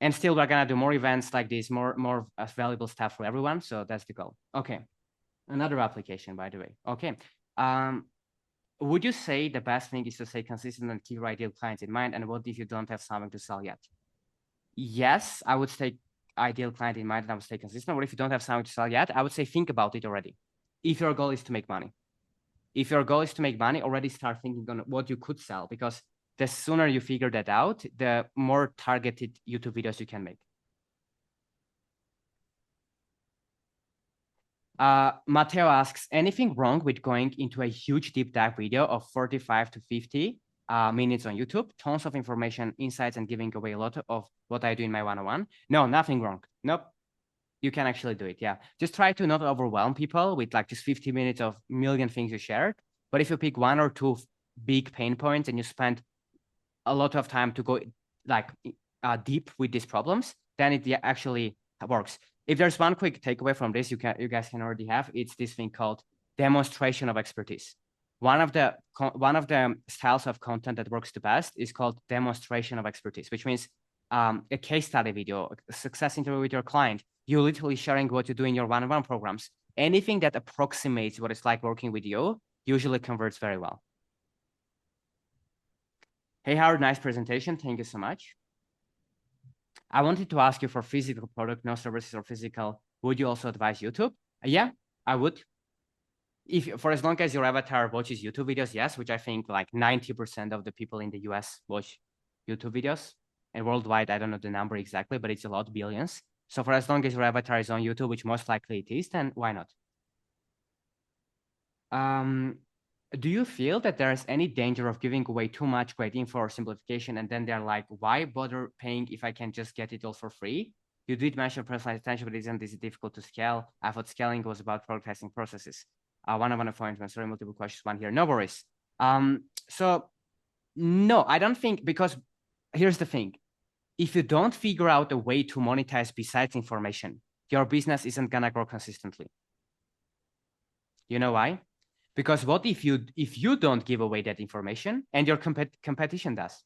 And still, we're gonna do more events like this, more valuable stuff for everyone. So that's the goal. Okay, another application, by the way. Okay. Would you say the best thing is to stay consistent and keep your ideal clients in mind? And what if you don't have something to sell yet? Yes, I would stay ideal client in mind and I would stay consistent. What if you don't have something to sell yet? I would say think about it already. If your goal is to make money. If your goal is to make money, already start thinking on what you could sell, because the sooner you figure that out, the more targeted YouTube videos you can make. Matteo asks, anything wrong with going into a huge deep dive video of 45 to 50 minutes on YouTube, tons of information, insights, and giving away a lot of what I do in my one-on-one? No, nothing wrong. Nope. You can actually do it. Yeah. Just try to not overwhelm people with like just 50 minutes of million things you shared. But if you pick one or two big pain points and you spend a lot of time to go like deep with these problems, then it actually works. If there's one quick takeaway from this, you guys can already have, it's this thing called demonstration of expertise. One of the styles of content that works the best is called demonstration of expertise, which means a case study video, a success interview with your client. You're literally sharing what you do in your one-on-one programs. Anything that approximates what it's like working with you usually converts very well. Hey, Howard, nice presentation. Thank you so much. I wanted to ask you, for physical product, no services or physical, would you also advise YouTube? Yeah, I would. If for as long as your avatar watches YouTube videos, yes, which I think like 90% of the people in the US watch YouTube videos, and worldwide, I don't know the number exactly, but it's a lot, billions. So for as long as your avatar is on YouTube, which most likely it is, then why not? Do you feel that there is any danger of giving away too much great info or simplification, and then they're like, why bother paying if I can just get it all for free? You did mention personalized attention, but isn't this difficult to scale? I thought scaling was about productizing processes. One appointment, sorry, multiple questions, one here. No worries. So no, I don't think, because here's the thing. If you don't figure out a way to monetize besides information, your business isn't gonna grow consistently. You know why? Because what if you don't give away that information and your competition does?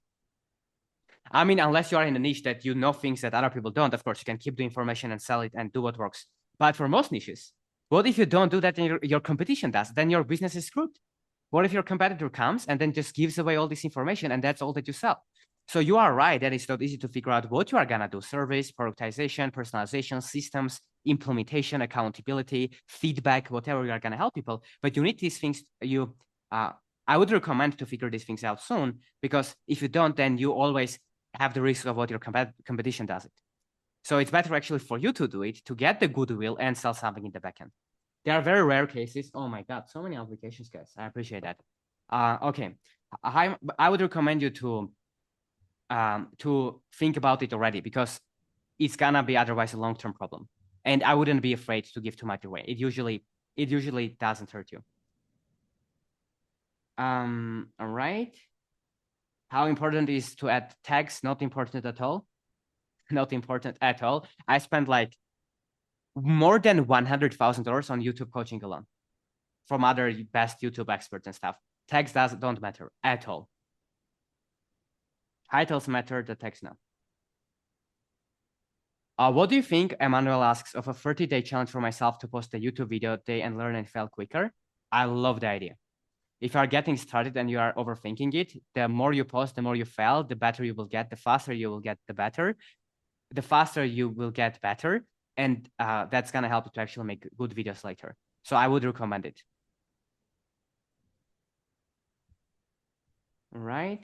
I mean, unless you are in a niche that you know things that other people don't, of course, you can keep the information and sell it and do what works. But for most niches, what if you don't do that and your competition does? Then your business is screwed. What if your competitor comes and then just gives away all this information and that's all that you sell? So you are right that it's not easy to figure out what you are going to do: service, productization, personalization, systems, implementation, accountability, feedback, whatever you are going to help people. But you need these things. I would recommend to figure these things out soon, because if you don't, then you always have the risk of what your competition does it. So it's better actually for you to do it, to get the goodwill and sell something in the backend. There are very rare cases. Oh my God, so many applications, guys. I appreciate that. Okay. I would recommend you to think about it already, because it's gonna be otherwise a long-term problem. And I wouldn't be afraid to give too much away. It usually doesn't hurt you. All right. How important is to add tags? Not important at all. Not important at all. I spent like more than $100,000 on YouTube coaching alone from other best YouTube experts and stuff. Tags don't matter at all. Titles matter, the text no. What do you think, Emmanuel asks, of a 30-day challenge for myself to post a YouTube video day and learn and fail quicker? I love the idea. If you are getting started and you are overthinking it, the more you post, the more you fail, the better you will get, the faster you will get, the better. the faster you will get better. And that's going to help you to actually make good videos later. So I would recommend it. All right.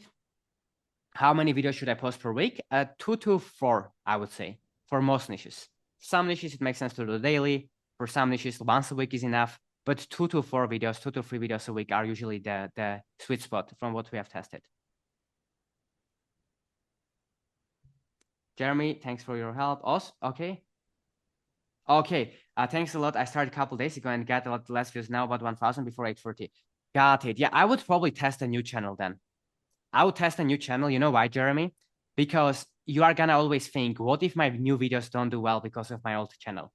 How many videos should I post per week? 2 to 4, I would say, for most niches. Some niches, it makes sense to do daily. For some niches, once a week is enough. But 2 to 4 videos, 2 to 3 videos a week are usually the sweet spot from what we have tested. Jeremy, thanks for your help. Also, okay. Okay, thanks a lot. I started a couple days ago and got a lot less views now, about 1,000 before 8:40. Got it. Yeah, I would probably test a new channel then. I would test a new channel. You know why, Jeremy? Because you are gonna always think, what if my new videos don't do well because of my old channel?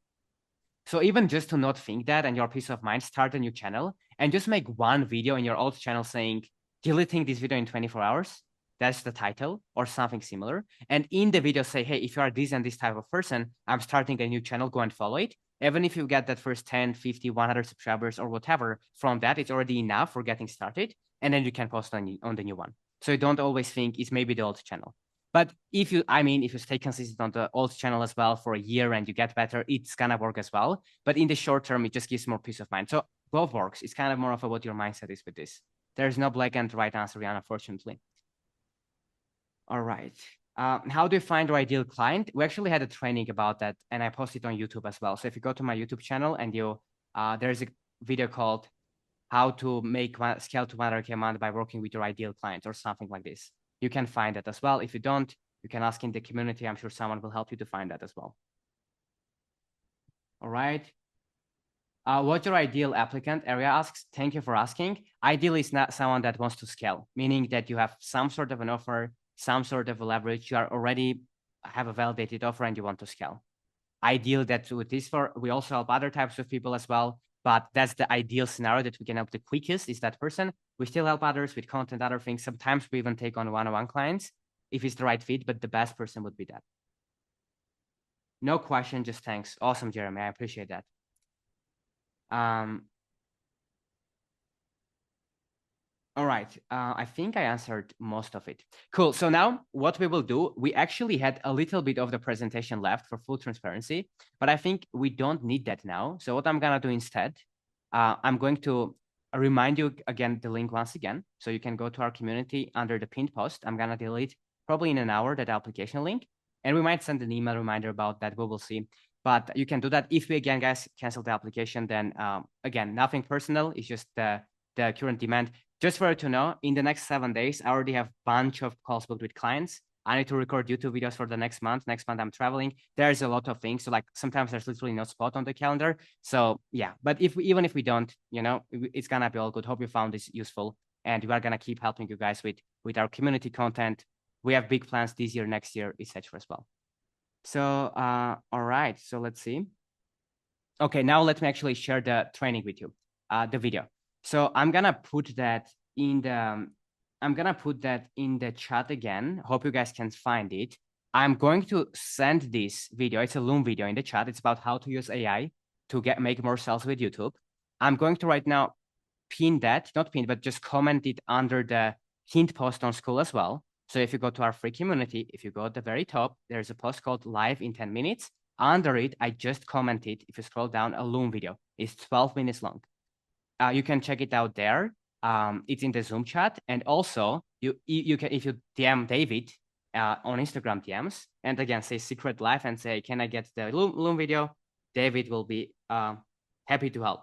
So even just to not think that and your peace of mind, start a new channel and just make one video in your old channel saying, deleting this video in 24 hours. That's the title or something similar. And in the video say, hey, if you are this and this type of person, I'm starting a new channel, go and follow it. Even if you get that first 10, 50, 100 subscribers or whatever from that, it's already enough for getting started. And then you can post on the new one. So you don't always think it's maybe the old channel. But if you stay consistent on the old channel as well for a year and you get better, it's gonna work as well. But in the short term, it just gives more peace of mind. So both works. It's kind of more of what your mindset is with this. There's no black and white answer, Rihanna, unfortunately. All right. How do you find your ideal client? We actually had a training about that, and I posted on YouTube as well. So if you go to my YouTube channel and there's a video called "How to Make Scale to 100K a month by Working with Your Ideal Client" or something like this. You can find it as well. If you don't, you can ask in the community. I'm sure someone will help you to find that as well. All right. What's your ideal applicant? Area asks. Thank you for asking. Ideal is not someone that wants to scale, meaning that you have some sort of an offer, some sort of a leverage. You are already have a validated offer and you want to scale. Ideal that with this for, we also help other types of people as well, but that's the ideal scenario that we can help the quickest is that person. We still help others with content, other things. Sometimes we even take on one-on-one clients if it's the right fit, but the best person would be that. No question, just thanks. Awesome, Jeremy. I appreciate that. All right. I think I answered most of it. Cool. So now what we will do, we actually had a little bit of the presentation left for full transparency, but I think we don't need that now. So what I'm going to do instead, I'm going to remind you again, the link once again. So you can go to our community under the pinned post. I'm going to delete probably in an hour that application link. And we might send an email reminder about that. We will see. But you can do that. If we, again, guys, cancel the application, then again, nothing personal. It's just the current demand. Just for you to know, in the next 7 days, I already have a bunch of calls booked with clients. I need to record YouTube videos for the next month. Next month, I'm traveling. There's a lot of things. So like sometimes there's literally no spot on the calendar. So yeah, but even if we don't, it's going to be all good. Hope you found this useful. And we are going to keep helping you guys with our community content. We have big plans this year, next year, etc. as well. So, all right. So let's see. Okay, now let me actually share the training with you, the video. So I'm gonna put that in the chat again. Hope you guys can find it. I'm going to send this video. It's a Loom video in the chat. It's about how to use AI to make more sales with YouTube. I'm going to right now pin that, not pin, but just comment it under the hint post on Skool as well. So if you go to our free community, if you go at the very top, there's a post called Live in 10 minutes. Under it, I just commented, if you scroll down, a Loom video. It's 12 minutes long. You can check it out there. It's in the Zoom chat. And also, you can, if you DM David on Instagram DMs, and again, say Secret Life and say, can I get the Loom video? David will be happy to help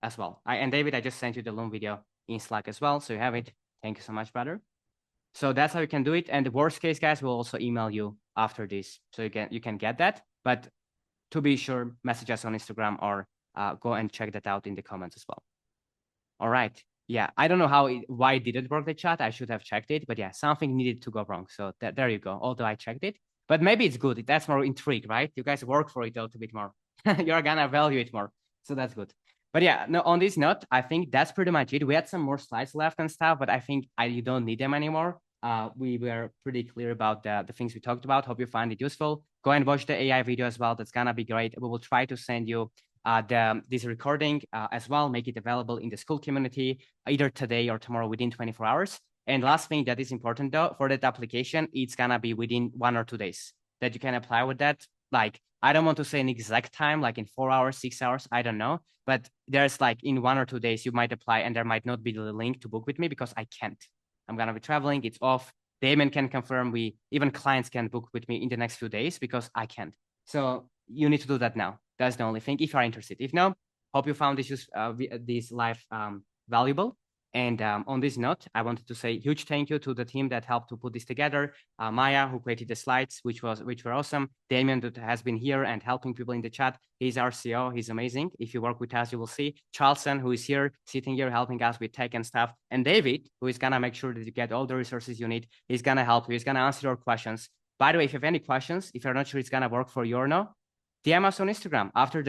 as well. And David, I just sent you the Loom video in Slack as well. So you have it. Thank you so much, brother. So that's how you can do it. And the worst case, guys, we'll also email you after this. So you can get that. But to be sure, message us on Instagram or go and check that out in the comments as well. All right. Yeah, I don't know why it didn't work, the chat. I should have checked it, but yeah, something needed to go wrong. So there you go. Although I checked it, but maybe it's good. That's more intrigue, right? You guys work for it a little bit more. You're gonna value it more. So that's good. But yeah, no, on this note, I think that's pretty much it. We had some more slides left and stuff, but I think you don't need them anymore. We were pretty clear about the things we talked about. Hope you find it useful. Go and watch the AI video as well. That's gonna be great. We will try to send you this recording as well, make it available in the Skool community either today or tomorrow within 24 hours. And last thing that is important though, for that application, it's gonna be within 1 or 2 days. that you can apply with that. Like, I don't want to say an exact time, like in 4 hours, 6 hours, I don't know. But there's like in 1 or 2 days, you might apply and there might not be the link to book with me because I can't. I'm going to be traveling. It's off. Damon can confirm. Even clients can book with me in the next few days because I can't. So you need to do that now. That's the only thing if you are interested. If no, hope you found this live valuable. And on this note, I wanted to say huge thank you to the team that helped to put this together. Maya, who created the slides, which were awesome. Damien, that has been here and helping people in the chat. He's our CEO. He's amazing. If you work with us, you will see. Charleston, who is here, sitting here, helping us with tech and stuff. And David, who is going to make sure that you get all the resources you need. He's going to help you. He's going to answer your questions. By the way, if you have any questions, if you're not sure it's going to work for you or no, DM us on Instagram after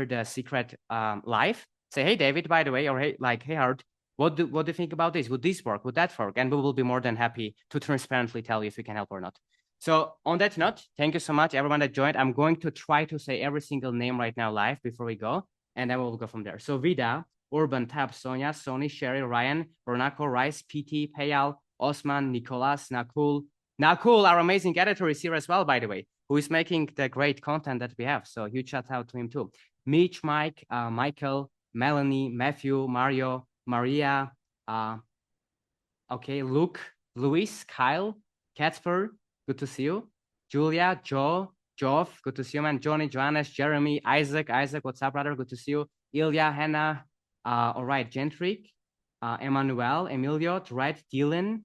the secret live. Say, hey, David, by the way, or hey, Hart, what do you think about this? Would this work? Would that work? And we will be more than happy to transparently tell you if we can help or not. So on that note, thank you so much, everyone that joined. I'm going to try to say every single name right now live before we go, and then we'll go from there. So Vida, Urban, Tab, Sonia, Sony, Sherry, Ryan, Ronako, Rice, PT, Payal, Osman, Nicolas, Nakul, our amazing editor, is here as well, by the way, who is making the great content that we have. So huge shout out to him too. Mitch, Mike, Michael, Melanie, Matthew, Mario, Maria, okay, Luke, Luis, Kyle, Catsper, good to see you. Julia, Joe, Jov, good to see you, man. Johnny, Johannes, Jeremy, Isaac, what's up, brother? Good to see you. Ilya, Hannah, all right, Gentric, Emmanuel, Emilio, right, Dylan,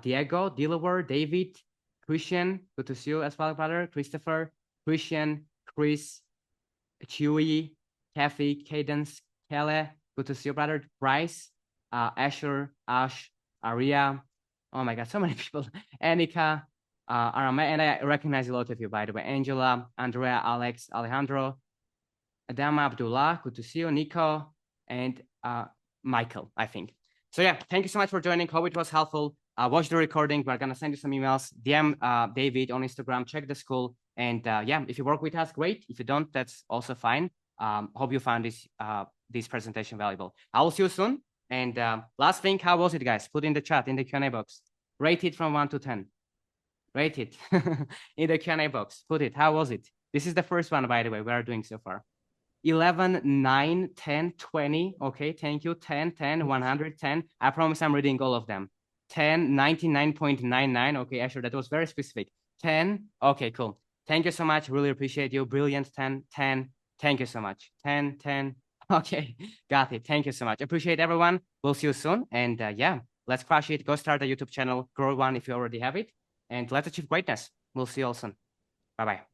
Diego, Delaware, David, Christian, good to see you as well, brother. Christopher, Christian, Chris, Chewy, Kathy, Cadence, Kelly, good to see you, brother. Bryce, Asher, Ash, Aria. Oh my God, so many people. Annika, Arame, and I recognize a lot of you, by the way. Angela, Andrea, Alex, Alejandro, Adama, Abdullah, good to see you. Nico, and Michael, I think. So yeah, thank you so much for joining. Hope it was helpful. Watch the recording. We're gonna send you some emails. DM David on Instagram. Check the school. And yeah, if you work with us, great. If you don't, that's also fine. Hope you found this presentation valuable. I will see you soon. And last thing, how was it, guys? Put in the chat, in the Q&A box. Rate it from 1 to 10. Rate it in the Q&A box. Put it. How was it? This is the first one, by the way, we are doing so far. 11, 9, 10, 20. Okay, thank you. 10, 10, 110. I promise I'm reading all of them. 10, 99.99. Okay, Asher, that was very specific. 10. Okay, cool. Thank you so much. Really appreciate you. Brilliant. 10, 10. Thank you so much. 10, 10. Okay, got it. Thank you so much. Appreciate everyone. We'll see you soon. And yeah, let's crush it. Go start a YouTube channel. Grow one if you already have it. And let's achieve greatness. We'll see you all soon. Bye-bye.